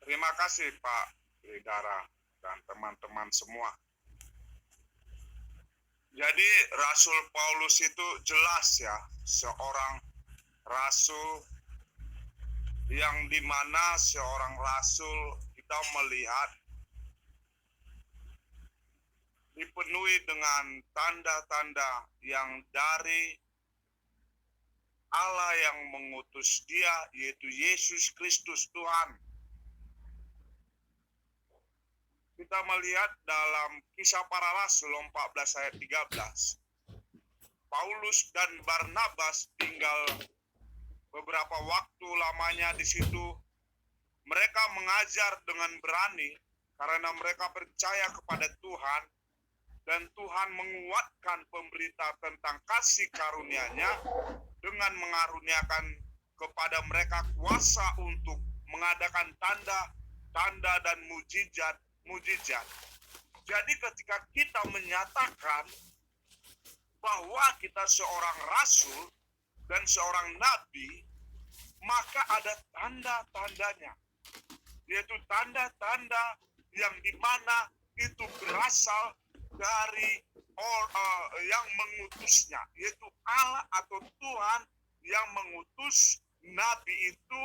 Terima kasih Pak Bidara dan teman-teman semua. Jadi Rasul Paulus itu jelas ya, seorang rasul yang dimana seorang rasul kita melihat dipenuhi dengan tanda-tanda yang dari Allah yang mengutus dia, yaitu Yesus Kristus Tuhan. Kita melihat dalam Kisah Para Rasul 14 ayat 13. Paulus dan Barnabas tinggal beberapa waktu lamanya di situ. Mereka mengajar dengan berani karena mereka percaya kepada Tuhan, dan Tuhan menguatkan pemberita tentang kasih karunia-Nya dengan mengaruniakan kepada mereka kuasa untuk mengadakan tanda dan mujizat. Jadi ketika kita menyatakan bahwa kita seorang rasul dan seorang nabi, maka ada tanda-tandanya, yaitu tanda-tanda yang dimana itu berasal dari yang mengutusnya, yaitu Allah atau Tuhan yang mengutus nabi itu,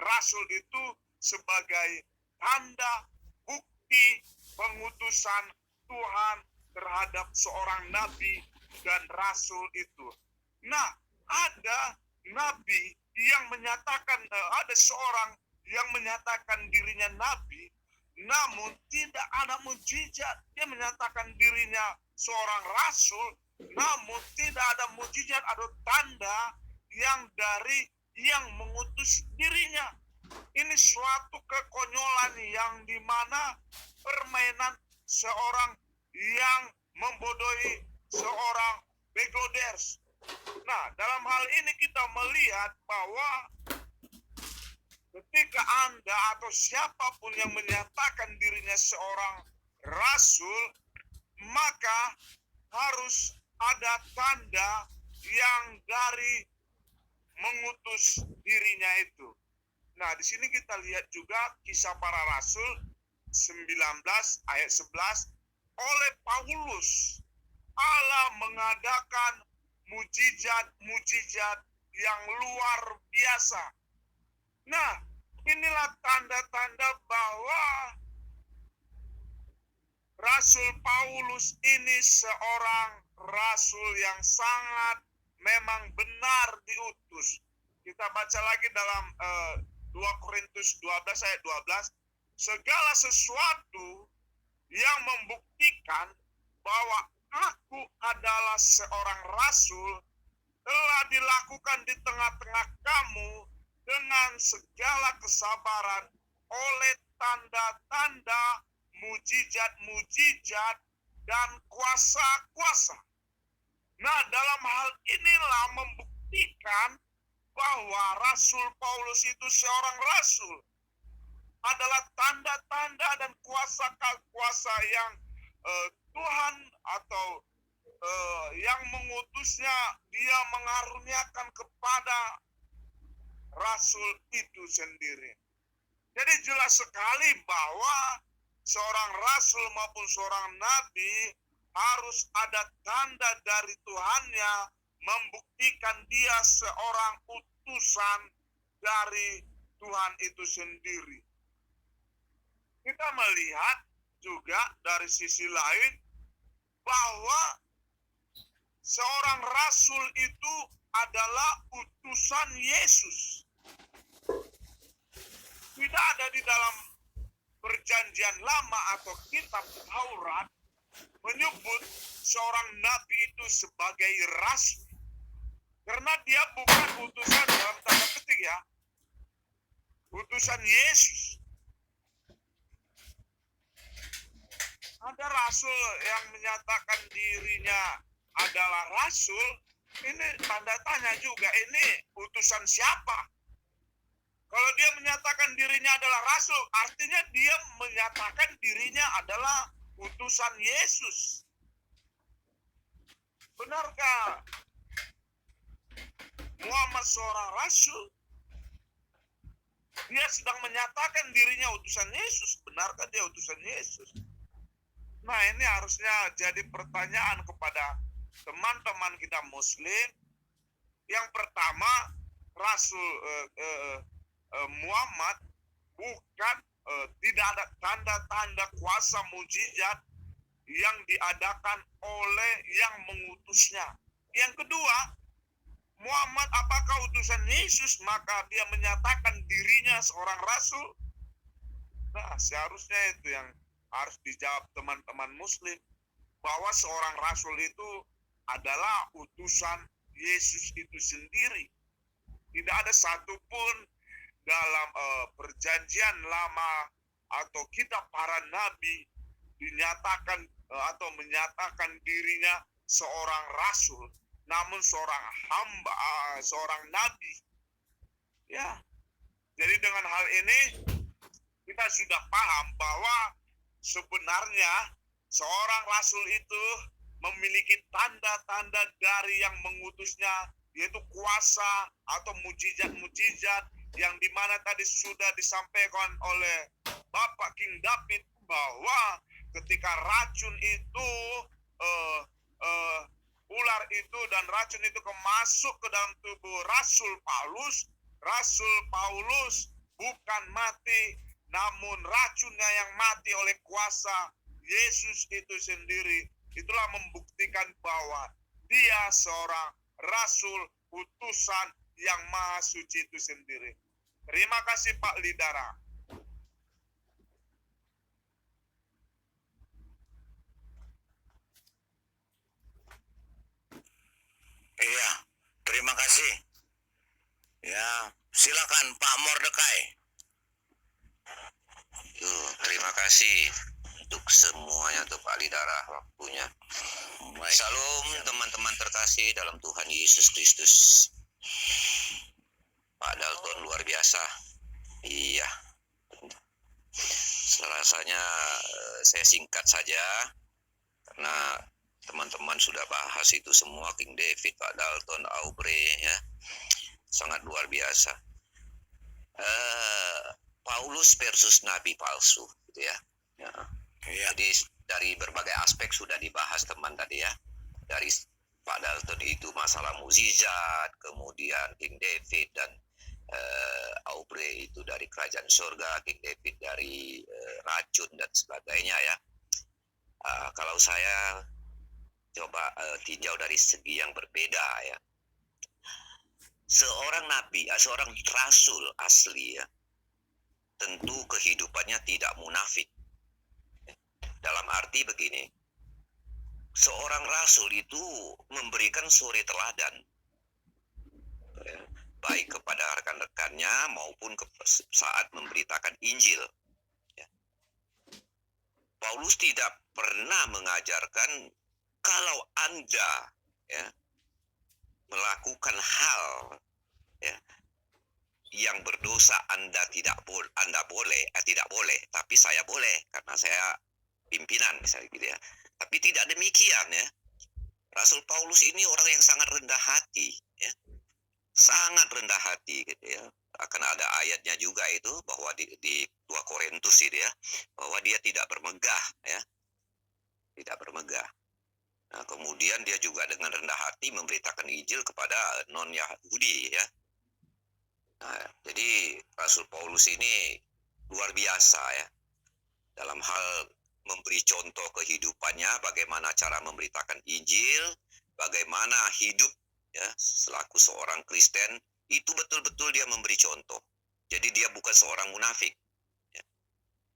rasul itu sebagai tanda bukti pengutusan Tuhan terhadap seorang nabi dan rasul itu. Nah, ada nabi yang menyatakan, ada seorang yang menyatakan dirinya nabi, namun tidak ada mujizat. Dia menyatakan dirinya seorang rasul, namun tidak ada mujizat atau tanda yang dari yang mengutus dirinya. Ini suatu kekonyolan yang dimana permainan seorang yang membodohi seorang begoders. Nah, dalam hal ini kita melihat bahwa ketika Anda atau siapapun yang menyatakan dirinya seorang rasul, maka harus ada tanda yang dari mengutus dirinya itu. Nah, di sini kita lihat juga Kisah Para Rasul 19 ayat 11. Oleh Paulus, Allah mengadakan mujizat-mujizat yang luar biasa. Nah, inilah tanda-tanda bahwa Rasul Paulus ini seorang rasul yang sangat memang benar diutus. Kita baca lagi dalam 2 Korintus 12 ayat 12. Segala sesuatu yang membuktikan bahwa aku adalah seorang rasul telah dilakukan di tengah-tengah kamu dengan segala kesabaran oleh tanda-tanda, mujizat-mujizat, dan kuasa-kuasa. Nah, dalam hal inilah membuktikan bahwa Rasul Paulus itu seorang rasul. Adalah tanda-tanda dan kuasa-kuasa yang Tuhan atau yang mengutusnya, dia mengaruniakan kepada rasul itu sendiri. Jadi jelas sekali bahwa seorang rasul maupun seorang nabi harus ada tanda dari Tuhannya membuktikan dia seorang utusan dari Tuhan itu sendiri. Kita melihat juga dari sisi lain bahwa seorang rasul itu adalah utusan Yesus. Tidak ada di dalam perjanjian lama atau kitab Taurat menyebut seorang nabi itu sebagai rasul. Karena dia bukan utusan dalam tanda petik ya. Utusan Yesus. Ada rasul yang menyatakan dirinya adalah rasul, ini tanda tanya juga, ini utusan siapa? Kalau dia menyatakan dirinya adalah rasul, artinya dia menyatakan dirinya adalah utusan Yesus. Benarkah Muhammad seorang rasul? Dia sedang menyatakan dirinya utusan Yesus. Benarkah dia utusan Yesus? Nah, ini harusnya jadi pertanyaan kepada teman-teman kita Muslim. Yang pertama, Rasul Muhammad bukan tidak ada tanda-tanda kuasa mujizat yang diadakan oleh yang mengutusnya. Yang kedua, Muhammad apakah utusan Yesus? Maka dia menyatakan dirinya seorang rasul. Nah, seharusnya itu yang harus dijawab teman-teman Muslim, bahwa seorang rasul itu adalah utusan Yesus itu sendiri. Tidak ada satupun dalam perjanjian lama atau kitab para nabi dinyatakan atau menyatakan dirinya seorang rasul, namun seorang hamba, seorang nabi. Ya, jadi dengan hal ini kita sudah paham bahwa sebenarnya seorang rasul itu memiliki tanda-tanda dari yang mengutusnya, yaitu kuasa atau mujizat-mujizat yang dimana tadi sudah disampaikan oleh Bapak King David bahwa ketika racun itu ular itu dan racun itu masuk ke dalam tubuh Rasul Paulus bukan mati, namun racunnya yang mati oleh kuasa Yesus itu sendiri. Itulah membuktikan bahwa dia seorang rasul utusan yang maha suci itu sendiri. Terima kasih Pak Lidara. Iya, terima kasih. Ya, silakan Pak Mordekai. Terima kasih untuk semuanya, untuk Pak Lidara waktunya. Baik. Salam teman-teman terkasih dalam Tuhan Yesus Kristus. Pak Dalton luar biasa. Iya. Rasanya saya singkat saja karena teman-teman sudah bahas itu semua, King David, Pak Dalton, Aubrey, ya. Sangat luar biasa. Paulus versus nabi palsu, gitu ya. Ya. Jadi dari berbagai aspek sudah dibahas teman tadi ya. Dari Pak Dalton itu masalah mukjizat, kemudian King David dan Aubrey itu dari kerajaan surga, King David dari racun dan sebagainya ya. Kalau saya coba tinjau dari segi yang berbeda ya. Seorang nabi, seorang rasul asli ya, tentu kehidupannya tidak munafik. Dalam arti begini, seorang rasul itu memberikan suri teladan, baik kepada rekan-rekannya maupun saat memberitakan Injil. Paulus tidak pernah mengajarkan kalau Anda ya, melakukan hal ya, yang berdosa Anda tidak boleh, tapi saya boleh karena saya pimpinan misalnya gitu ya. Tapi tidak demikian ya. Rasul Paulus ini orang yang sangat rendah hati ya. Sangat rendah hati gitu ya. Akan ada ayatnya juga itu bahwa di 2 Korintus itu ya, bahwa dia tidak bermegah ya. Tidak bermegah. Nah, kemudian dia juga dengan rendah hati memberitakan Injil kepada non-Yahudi ya. Nah, jadi Rasul Paulus ini luar biasa ya. Dalam hal memberi contoh kehidupannya, bagaimana cara memberitakan Injil, bagaimana hidup ya selaku seorang Kristen, itu betul-betul dia memberi contoh. Jadi dia bukan seorang munafik. Ya.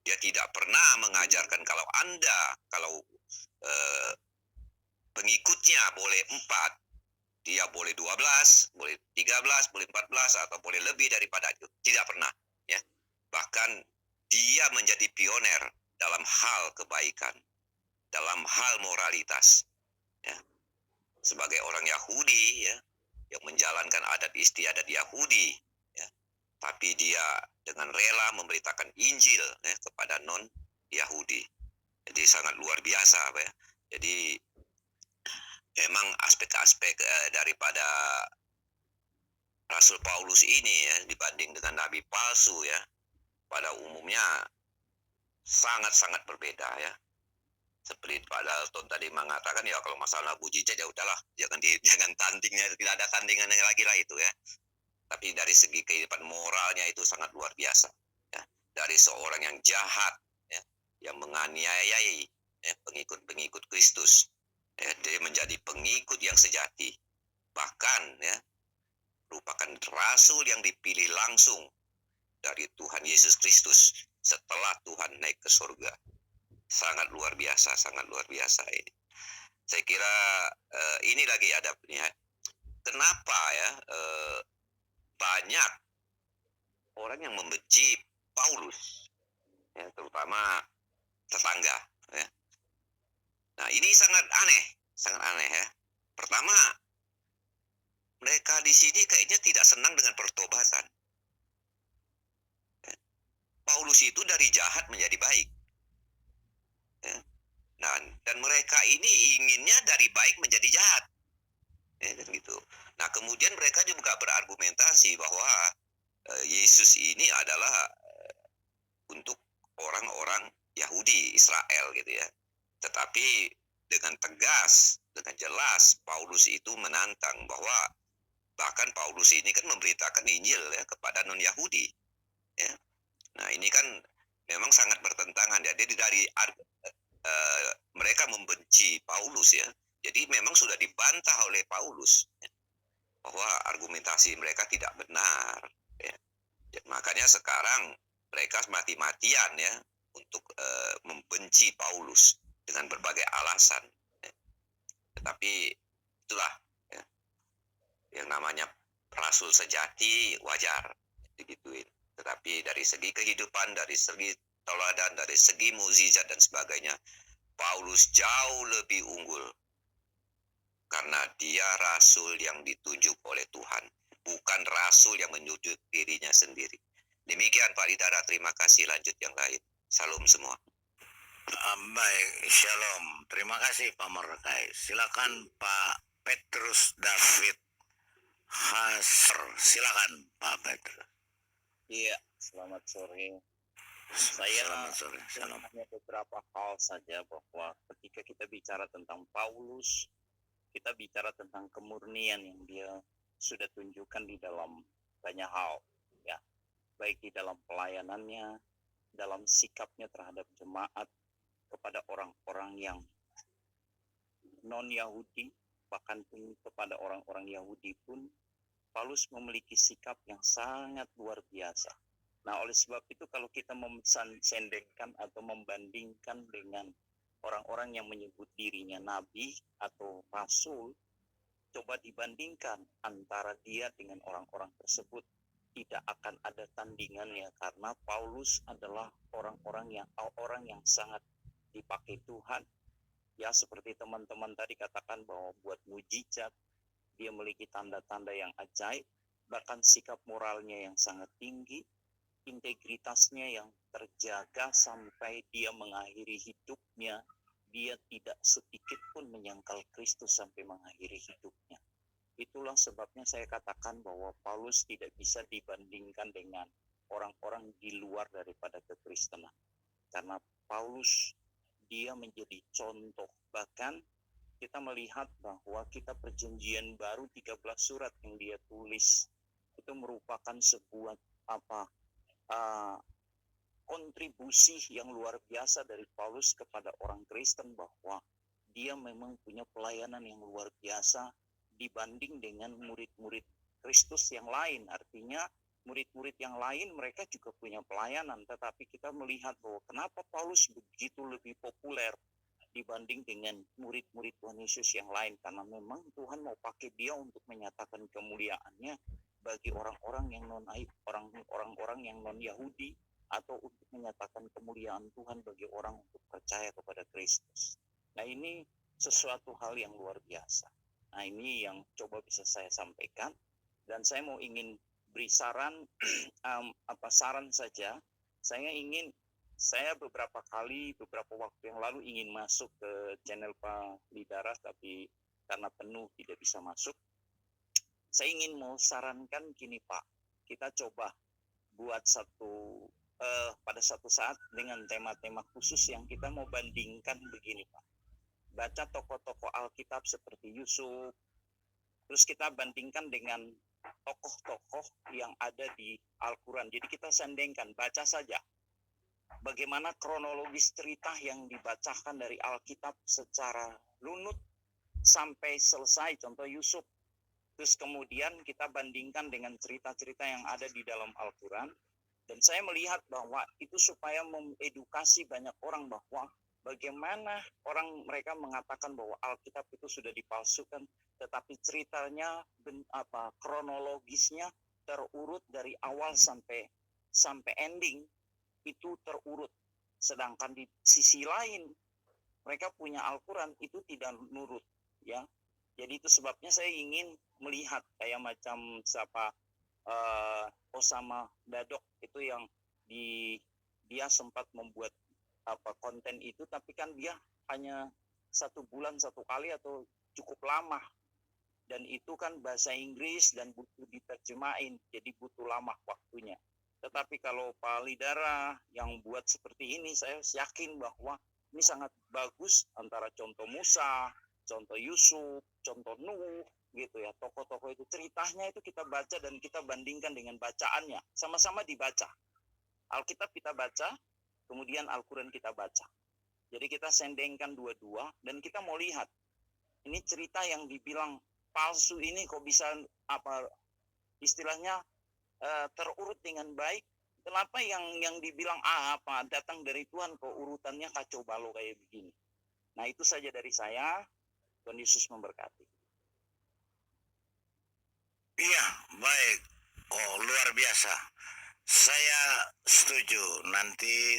Dia tidak pernah mengajarkan kalau Anda, pengikutnya boleh 4, dia boleh 12, boleh 13, boleh 14, atau boleh lebih daripada itu. Tidak pernah. Ya. Bahkan dia menjadi pioner dalam hal kebaikan, dalam hal moralitas. Ya. Sebagai orang Yahudi ya, yang menjalankan adat istiadat Yahudi, ya, tapi dia dengan rela memberitakan Injil ya, kepada non Yahudi. Jadi sangat luar biasa, Pak, ya. Jadi memang aspek-aspek daripada Rasul Paulus ini ya, dibanding dengan nabi palsu ya, pada umumnya sangat-sangat berbeda ya. Seperti Pak Dalton tadi mengatakan, ya kalau masalah mujizat ya udahlah, jangan tandingnya, tidak ada tandingannya lagi lah itu ya. Tapi dari segi kehidupan moralnya itu sangat luar biasa ya. Dari seorang yang jahat ya, yang menganiayai ya, pengikut-pengikut Kristus ya, dia menjadi pengikut yang sejati, bahkan ya merupakan rasul yang dipilih langsung dari Tuhan Yesus Kristus setelah Tuhan naik ke surga. Sangat luar biasa ini. Saya kira ini lagi ada ya. Kenapa ya banyak orang yang membenci Paulus ya, terutama tetangga ya. Nah, ini sangat aneh ya. Pertama, mereka di sini kayaknya tidak senang dengan pertobatan. Ya. Paulus itu dari jahat menjadi baik. Ya. Dan mereka ini inginnya dari baik menjadi jahat. Ya, dan gitu. Nah, kemudian mereka juga berargumentasi bahwa Yesus ini adalah untuk orang-orang Yahudi, Israel gitu ya. Tetapi dengan tegas, dengan jelas, Paulus itu menantang bahwa bahkan Paulus ini kan memberitakan Injil ya kepada non-Yahudi. Ya. Nah, ini kan memang sangat bertentangan ya. Jadi dari mereka membenci Paulus ya. Jadi memang sudah dibantah oleh Paulus ya, bahwa argumentasi mereka tidak benar. Ya. Makanya sekarang mereka mati-matian ya untuk membenci Paulus dengan berbagai alasan. Ya. Tetapi itulah ya, yang namanya rasul sejati wajar digituin. Tetapi dari segi kehidupan, dari segi teladan, dari segi mukjizat dan sebagainya, Paulus jauh lebih unggul. Karena dia rasul yang ditunjuk oleh Tuhan, bukan rasul yang menunjuk dirinya sendiri. Demikian Pak Lidara, terima kasih. Lanjut yang lain. Salam semua. Baik, shalom. Terima kasih Pak Mordecai. Silakan Pak Petrus David Hasr. Silakan Pak Petrus. Iya, selamat sore. Saya Selamat sore. Shalom. hanya beberapa hal saja, bahwa ketika kita bicara tentang Paulus, kita bicara tentang kemurnian yang dia sudah tunjukkan di dalam banyak hal, ya, baik di dalam pelayanannya, dalam sikapnya terhadap jemaat, kepada orang-orang yang non-Yahudi, bahkan pun kepada orang-orang Yahudi pun, Paulus memiliki sikap yang sangat luar biasa. Nah, oleh sebab itu kalau kita memsandingkan atau membandingkan dengan orang-orang yang menyebut dirinya nabi atau rasul, coba dibandingkan antara dia dengan orang-orang tersebut, tidak akan ada tandingannya, karena Paulus adalah orang yang sangat dipakai Tuhan. Ya, seperti teman-teman tadi katakan bahwa buat mujizat, dia memiliki tanda-tanda yang ajaib, bahkan sikap moralnya yang sangat tinggi, integritasnya yang terjaga sampai dia mengakhiri hidupnya, dia tidak sedikit pun menyangkal Kristus sampai mengakhiri hidupnya. Itulah sebabnya saya katakan bahwa Paulus tidak bisa dibandingkan dengan orang-orang di luar daripada kekristenan. Karena Paulus, dia menjadi contoh. Bahkan kita melihat bahwa kita perjanjian baru 13 surat yang dia tulis, itu merupakan sebuah kontribusi yang luar biasa dari Paulus kepada orang Kristen, bahwa dia memang punya pelayanan yang luar biasa dibanding dengan murid-murid Kristus yang lain. Artinya murid-murid yang lain mereka juga punya pelayanan, tetapi kita melihat bahwa kenapa Paulus begitu lebih populer dibanding dengan murid-murid Tuhan Yesus yang lain, karena memang Tuhan mau pakai dia untuk menyatakan kemuliaannya bagi orang-orang yang orang-orang yang non-Yahudi, atau untuk menyatakan kemuliaan Tuhan bagi orang untuk percaya kepada Kristus. Nah, ini sesuatu hal yang luar biasa. Nah, ini yang coba bisa saya sampaikan, dan saya mau ingin beri saran saran saja. Saya beberapa waktu yang lalu ingin masuk ke channel Pak Lidara, tapi karena penuh tidak bisa masuk. Saya ingin mau sarankan gini Pak, kita coba buat pada satu saat dengan tema-tema khusus yang kita mau bandingkan begini Pak. Baca tokoh-tokoh Alkitab seperti Yusuf, terus kita bandingkan dengan tokoh-tokoh yang ada di Al-Quran. Jadi kita sandingkan, baca saja bagaimana kronologis cerita yang dibacakan dari Alkitab secara runut sampai selesai, contoh Yusuf. Terus kemudian kita bandingkan dengan cerita-cerita yang ada di dalam Al-Quran. Dan saya melihat bahwa itu supaya mengedukasi banyak orang bahwa bagaimana mereka mengatakan bahwa Alkitab itu sudah dipalsukan, tetapi ceritanya kronologisnya terurut dari awal sampai ending itu terurut. Sedangkan di sisi lain mereka punya Al-Quran itu tidak nurut, ya. Jadi itu sebabnya saya ingin melihat kayak macam Osama Dadok itu yang dia sempat membuat konten itu, tapi kan dia hanya 1 bulan 1 kali atau cukup lama, dan itu kan bahasa Inggris dan butuh diterjemahin, jadi butuh lama waktunya. Tetapi kalau Pak Lidara yang buat seperti ini, saya yakin bahwa ini sangat bagus, antara contoh Musa, contoh Yusuf, contoh Nuh, gitu ya. Tokoh-tokoh itu ceritanya itu kita baca dan kita bandingkan dengan bacaannya. Sama-sama dibaca. Alkitab kita baca, kemudian Al-Quran kita baca. Jadi kita sendengkan dua-dua dan kita mau lihat ini cerita yang dibilang palsu ini kok bisa istilahnya terurut dengan baik. Kenapa yang dibilang datang dari Tuhan kok urutannya kacau balau kayak begini. Nah itu saja dari saya. Tuhan Yesus memberkati. Iya, baik. Oh, luar biasa. Saya setuju. Nanti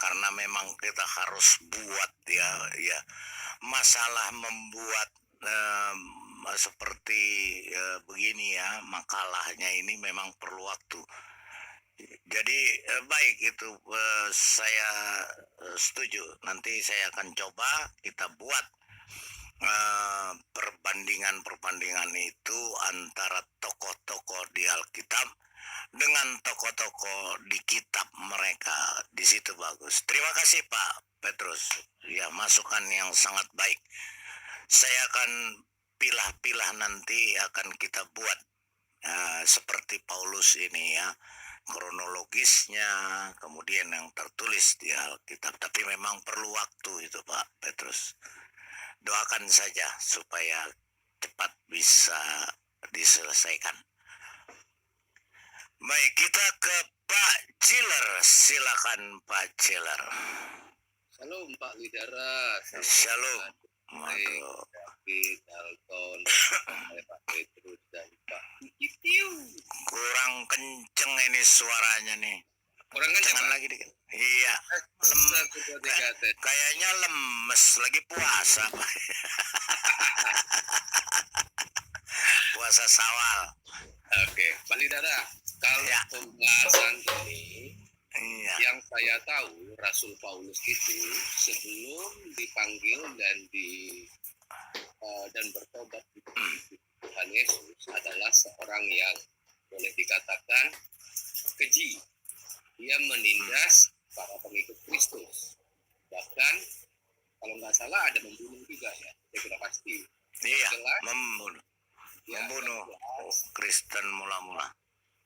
karena memang kita harus buat ya masalah membuat seperti begini ya, makalahnya ini memang perlu waktu. Jadi baik itu saya setuju. Nanti saya akan coba kita buat perbandingan itu antara tokoh-tokoh di Alkitab dengan tokoh-tokoh di kitab mereka. Di situ bagus. Terima kasih Pak Petrus. Ya, masukan yang sangat baik. Saya akan pilah-pilah nanti akan kita buat seperti Paulus ini ya, kronologisnya, kemudian yang tertulis di Alkitab. Tapi memang perlu waktu itu Pak Petrus. Doakan saja supaya cepat bisa diselesaikan. Baik, kita ke Pak Ciler. Silakan Pak Ciler. Shalom Pak Lidara. Shalom. Waduh. David, Dalton, Pak Petrus dan Pak Kitiu. Kurang kenceng ini suaranya nih. Kurang kenceng Jangan lagi dikit. Iya. Kayaknya lemes lagi puasa Pak. Puasa Syawal. Oke, Pak Lidara. Kalau Ya. pembahasan ini, Iya. yang saya tahu Rasul Paulus itu sebelum dipanggil dan bertobat di Tuhan Yesus adalah seorang yang boleh dikatakan keji. Dia menindas para pengikut Kristus. Bahkan kalau nggak salah ada membunuh juga ya, saya kira pasti. Iya, Jelas, membunuh ya, Kristen mula-mula.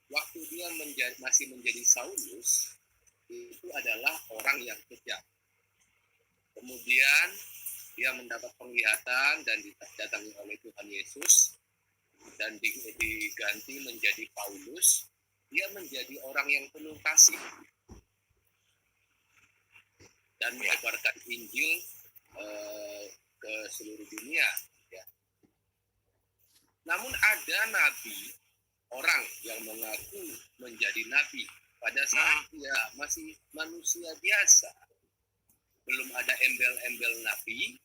waktu dia masih menjadi Saulus, itu adalah orang yang kejam. Kemudian dia mendapat penglihatan dan didatangi oleh Tuhan Yesus dan diganti menjadi Paulus. Dia menjadi orang yang penuh kasih dan menyebarkan Injil ke seluruh dunia. Ya. Namun ada nabi, orang yang mengaku menjadi nabi pada saat dia masih manusia biasa, belum ada embel-embel nabi.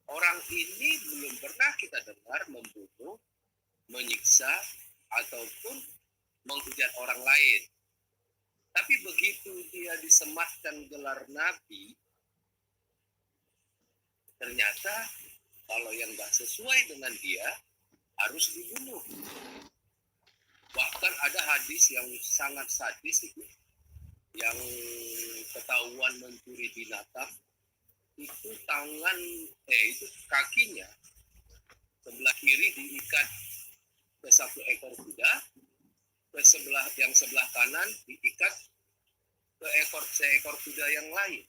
Orang ini belum pernah kita dengar membunuh, menyiksa, ataupun menghujat orang lain. Tapi begitu dia disematkan gelar nabi, ternyata kalau yang nggak sesuai dengan dia harus dibunuh. Bahkan ada hadis yang sangat sadis itu, yang ketahuan mencuri binatang, itu itu kakinya sebelah kiri diikat ke satu ekor kuda, ke sebelah kanan diikat ke seekor kuda yang lain.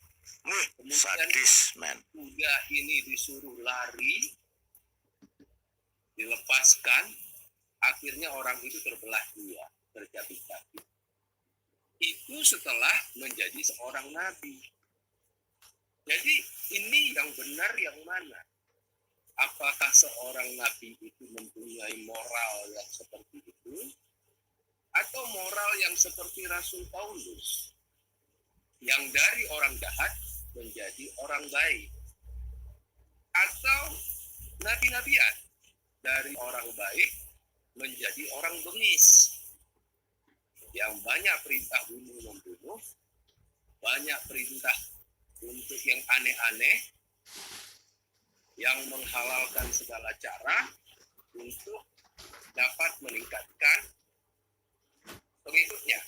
Wih, Kemudian sadis, men. kuda ini disuruh lari, dilepaskan, akhirnya orang itu terbelah dua, terjatuh-jatuh. Itu setelah menjadi seorang nabi. Jadi ini yang benar yang mana? Apakah seorang nabi itu mempunyai moral yang seperti itu? Atau moral yang seperti Rasul Paulus? Yang dari orang jahat menjadi orang baik. Atau nabi-nabian dari orang baik menjadi orang bengis. Yang banyak perintah bunuh-membunuh, banyak perintah untuk yang aneh-aneh, yang menghalalkan segala cara untuk dapat meningkatkan pengikutnya.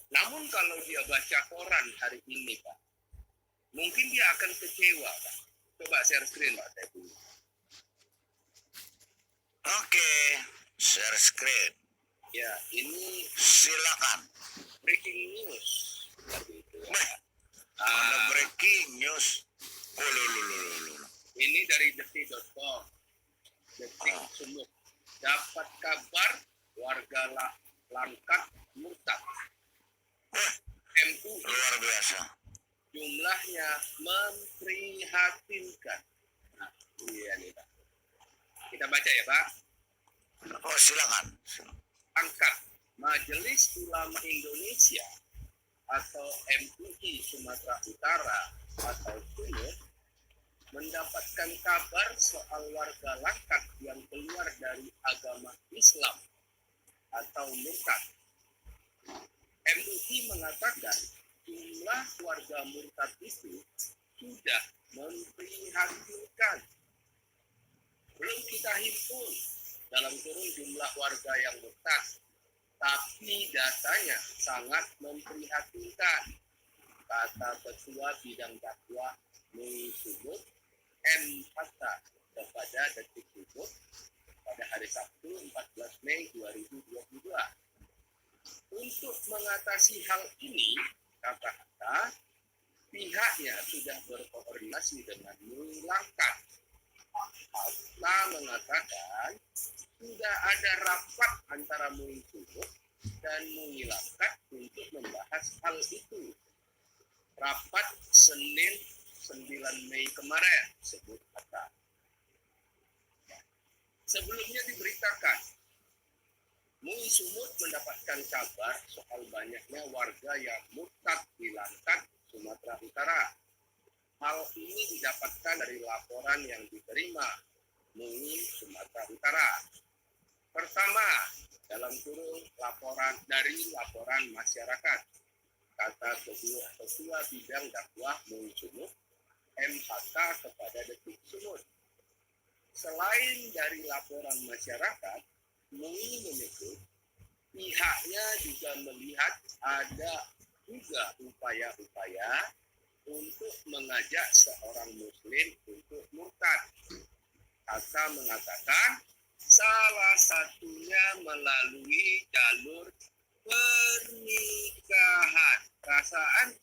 Namun kalau dia baca koran hari ini, Pak, mungkin dia akan kecewa, Pak. Coba share screen, Pak, saya dulu. Oke, share screen. Ya, ini Silakan. breaking news. Seperti itu, ya. Ada breaking news. Oh, lu. Ini dari detik.com. Detik Sumut. Dapat kabar warga Langkat murtad. MUI Luar biasa. jumlahnya memprihatinkan. Nah, iya nih, Pak. Kita baca ya, Pak. Oh, silakan. Angkat Majelis Ulama Indonesia atau MUI Sumatera Utara atau Sumut mendapatkan kabar soal warga Langkat yang keluar dari agama Islam atau murtad. MUI mengatakan jumlah warga murtad itu sudah memprihatinkan. Belum kita himpun dalam kurung jumlah warga yang murtad, tapi datanya sangat memprihatinkan, kata Ketua Bidang Dakwah MUI Sumut M. Hatta kepada Detik Sumut pada hari Sabtu 14 Mei 2022. Untuk mengatasi hal ini, kata Hatta, pihaknya sudah berkoordinasi dengan MUI Langkat. Hatta mengatakan sudah ada rapat antara MUI Sumut dan MUI Langkat untuk membahas hal itu. Rapat Senin 9 Mei kemarin, sebut Hatta. Sebelumnya diberitakan, MUI Sumut mendapatkan kabar soal banyaknya warga yang murtad di Langkat, Sumatera Utara. Hal ini didapatkan dari laporan yang diterima MUI Sumatera Utara. Pertama, dalam kurung laporan masyarakat, kata Ketua Bidang Dakwah MUI Sumut M. Hatta kepada Detik Sumut. Selain dari laporan masyarakat, MUI menyebut pihaknya juga melihat ada juga upaya-upaya untuk mengajak seorang muslim untuk murtad. Hatta mengatakan salah satunya melalui jalur pernikahan. Perasaan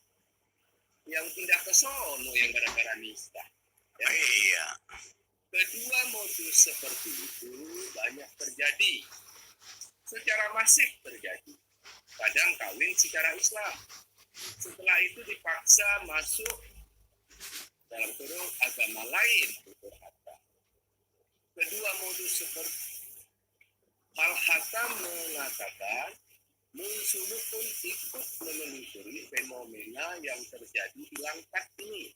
yang pindah ke sono yang gara-gara nikah. Ya. Iya. Kedua modus seperti itu banyak terjadi. Secara masif terjadi. Kadang kawin secara Islam. Setelah itu dipaksa masuk dalam kurung agama lain. Kedua modus seperti hal Hatta mengatakan MUI Sumut pun ikut menelusuri fenomena yang terjadi di Langkat ini.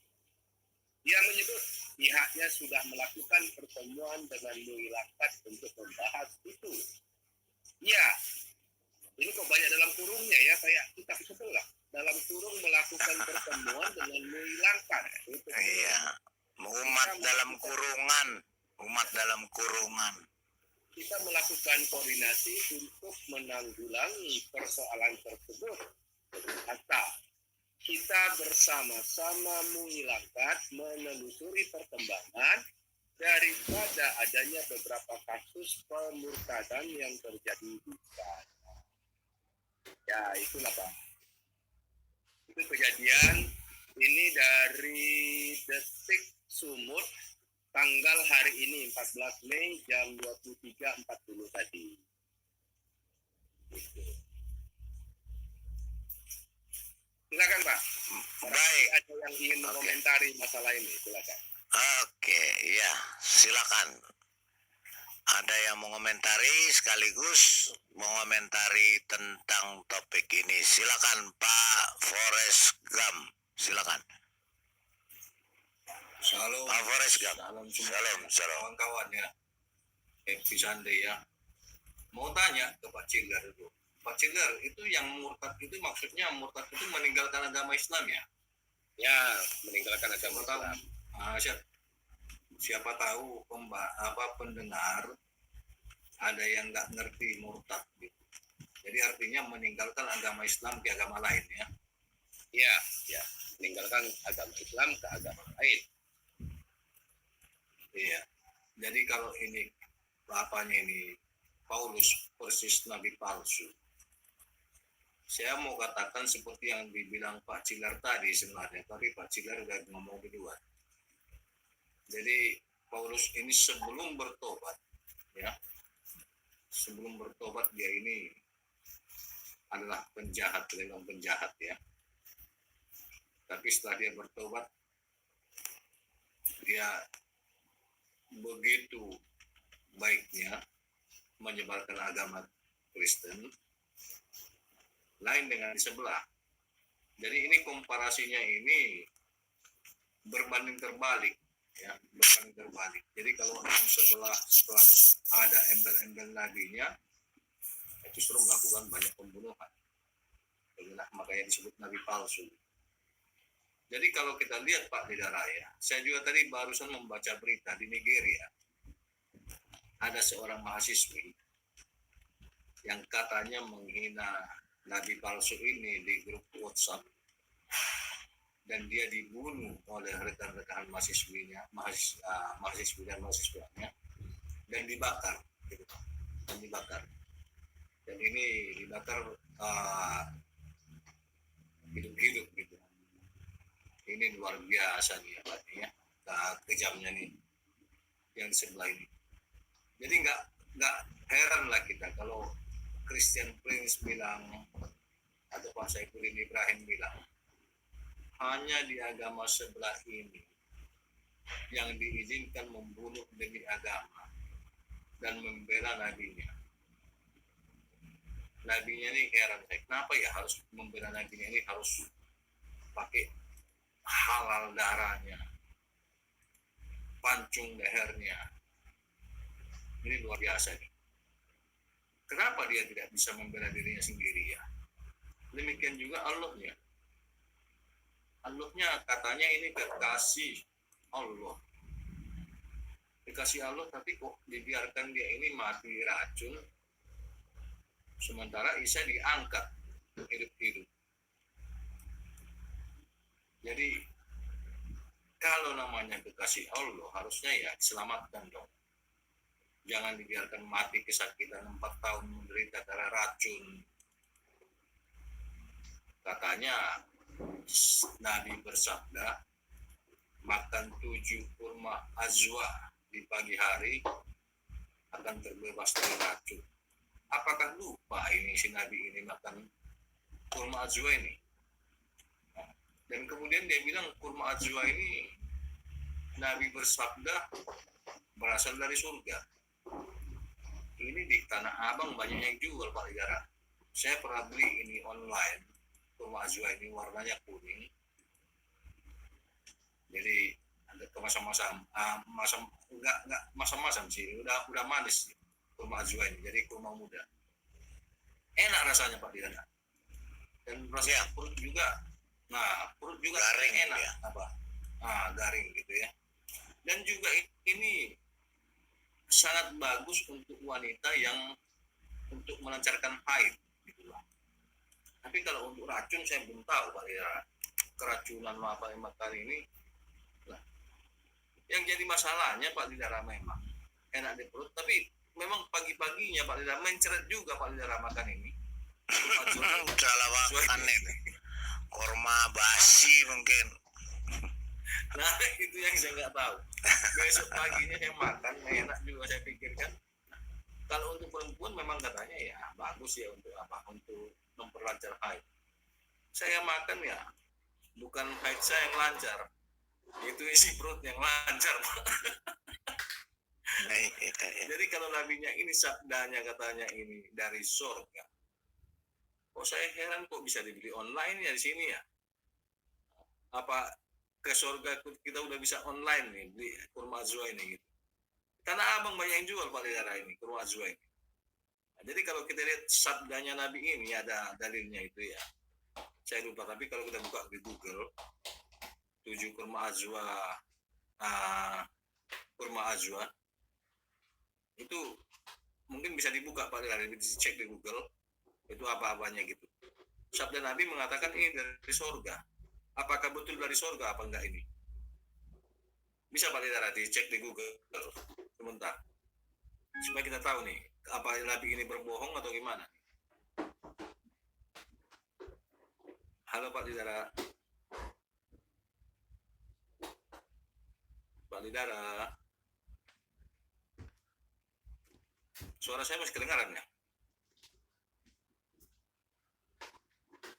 Dia menyebut pihaknya sudah melakukan pertemuan dengan MUI Langkat untuk membahas itu. Ya, ini kok banyak dalam kurungnya ya, kayak kitab sebelah. Dalam kurung melakukan pertemuan dengan menghilangkan. Iya, umat dalam kurungan, umat dalam kurungan. Kita melakukan koordinasi untuk menanggulangi persoalan tersebut. Atau kita bersama-sama menghilangkan, menelusuri perkembangan daripada adanya beberapa kasus pemurtadan yang terjadi di sana. Ya, itulah Pak. Itu kejadian ini dari Detik Sumut tanggal hari ini 14 Mei jam 23.40 tadi. Gitu. Silakan Pak. Baik. Ada yang ingin mengomentari masalah ini, silakan. Oke, ya, silakan. Ada yang mengomentari sekaligus mengomentari tentang topik ini. Silakan Pak Forrest Gump. Silakan. Shalom. Pak Forrest Gump. Salam Shalom, shalom. kawan-kawan ya. Happy Sunday ya. Mau tanya ke Pak Cigar itu. Pak Cigar, itu yang murtad itu maksudnya murtad itu meninggalkan agama Islam ya? Ya, meninggalkan agama Islam. Siapa tahu pendengar ada yang nggak ngerti murtad gitu. Jadi artinya meninggalkan agama Islam ke agama lain ya? Ya, meninggalkan agama Islam ke agama lain. Iya. Jadi kalau ini bapaknya ini Paulus persis nabi palsu. Saya mau katakan seperti yang dibilang Pak Cilar tadi sebenarnya, tapi Pak Cilar udah ngomong duluan. Jadi Paulus ini sebelum bertobat, ya, sebelum bertobat dia ini adalah penjahat, lelang penjahat ya. Tapi setelah dia bertobat, dia begitu baiknya menyebarkan agama Kristen, lain dengan di sebelah. Jadi ini komparasinya ini berbanding terbalik. Ya, berbanding terbalik. Jadi kalau yang setelah ada embel-embel nabinya, justru melakukan banyak pembunuhan. Inilah makanya disebut nabi palsu. Jadi kalau kita lihat Pak Lidaraya, saya juga tadi barusan membaca berita di Nigeria. Ada seorang mahasiswi yang katanya menghina nabi palsu ini di grup WhatsApp. Dan dia dibunuh oleh rekan-rekan mahasiswi dan mahasiswanya dan dibakar gitu. Dan ini dibakar hidup-hidup gitu. Ini luar biasa nih ya, kejamnya nih yang di sebelah ini. Jadi nggak heran lah kita kalau Christian Prince bilang atau Pak Saifuddin Ibrahim bilang hanya di agama sebelah ini yang diizinkan membunuh demi agama dan membela nabinya. Nabinya ini heran saya, kenapa ya harus membela nabinya ini harus pakai halal darahnya, pancung lehernya. Ini luar biasa nih. Kenapa dia tidak bisa membela dirinya sendiri ya? Demikian juga Allahnya. Allahnya katanya ini kekasih Allah. Kekasih Allah tapi kok dibiarkan dia ini mati racun. Sementara Isa diangkat hidup-hidup. Jadi kalau namanya kekasih Allah harusnya ya diselamatkan dong. Jangan dibiarkan mati kesakitan 4 tahun menderita karena racun. Katanya Nabi bersabda, makan 7 kurma azwa di pagi hari akan terbebas dari racun. Apakah lupa ini si Nabi ini makan kurma azwa ini? Dan kemudian dia bilang kurma azwa ini Nabi bersabda berasal dari surga. Ini di Tanah Abang banyak yang jual Pak Ligara. Saya pernah beli ini online. Kurma azwa ini warnanya kuning. Jadi ada kemasam-masam, enggak masam-masam sih, udah manis kurma azwa ini. Jadi kurma muda. enak rasanya Pak Didana. Dan rasanya perut juga, perut juga Garing, enak, ya. Garing gitu ya. Dan juga ini sangat bagus untuk wanita yang untuk melancarkan haid gitu lah. Tapi kalau untuk racun saya belum tahu Pak Didana. Keracunan apa yang makan ini. Nah, yang jadi masalahnya Pak Didana memang enak di perut, tapi memang pagi-paginya Pak Didana menceret juga Pak Didana makan ini. Salah makan itu. Korma basi mungkin. Nah itu yang saya nggak tahu. Besok paginya saya makan enak juga, saya pikirkan. Kalau untuk perempuan memang katanya ya bagus ya untuk apa? Untuk memperlancar haid. Saya makan ya bukan haid saya yang lancar, itu isi perut yang lancar. Jadi kalau nabinya ini sabdanya katanya ini dari surga. Kok saya heran kok bisa dibeli online ya di sini ya? Apa ke surga kita udah bisa online nih beli kurma azwa ini gitu. Karena abang banyak yang jual Pak Didana ini kurma azwa ini. Nah, jadi kalau kita lihat sabdanya Nabi ini ada dalilnya itu ya. Saya lupa, tapi kalau kita buka di Google 7 kurma azwa itu mungkin bisa dibuka Pak Didana, dicek di Google itu apa-apanya gitu. Sabda Nabi mengatakan ini dari surga. Apakah betul dari surga apa enggak ini? Bisa Pak Didana dicek di Google sebentar. Supaya kita tahu nih, apa Nabi ini berbohong atau gimana? Halo Pak Didana. Pak Didana. Suara saya masih kedengaran ya?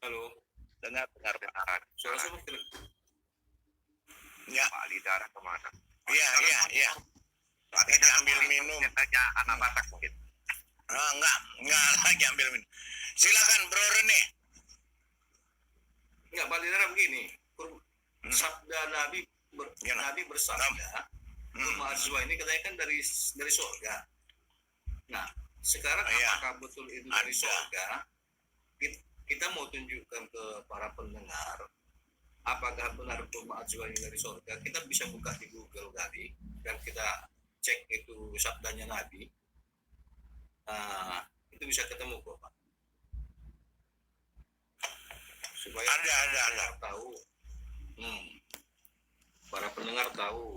Halo. Dengar Pak. Suara saya masih kedengaran. Ya, Pak Didana kemana? iya. Lagi ambil minum. Tanya anak Batak mungkin. Enggak lagi ambil minum. Silakan Bro Rene. Enggak, Pak Didana begini. Sabda Nabi Gimana? Nabi bersabda, kurma azwa ini katanya kan dari surga. Nah, sekarang Iya. apakah betul itu dari Ada. surga? Kita mau tunjukkan ke para pendengar apakah benar kurma azwa ini dari surga. Kita bisa buka di Google tadi dan kita cek itu sabdanya Nabi. Itu bisa ketemu kok Pak. Supaya Ada. tahu, para pendengar tahu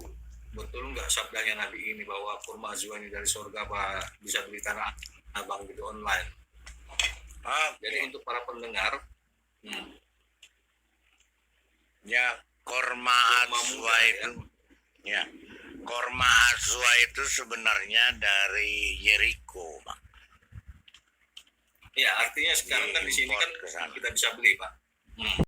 betul nggak sabdanya Nabi ini bahwa kurma azwa ini dari surga, apa bisa beli tanah abang gitu online. Jadi untuk para pendengar, ya korma azwa itu, ya korma azwa itu sebenarnya dari Jericho, Pak. ya artinya sekarang kan di sini kan Import ke sana. kita bisa beli Pak.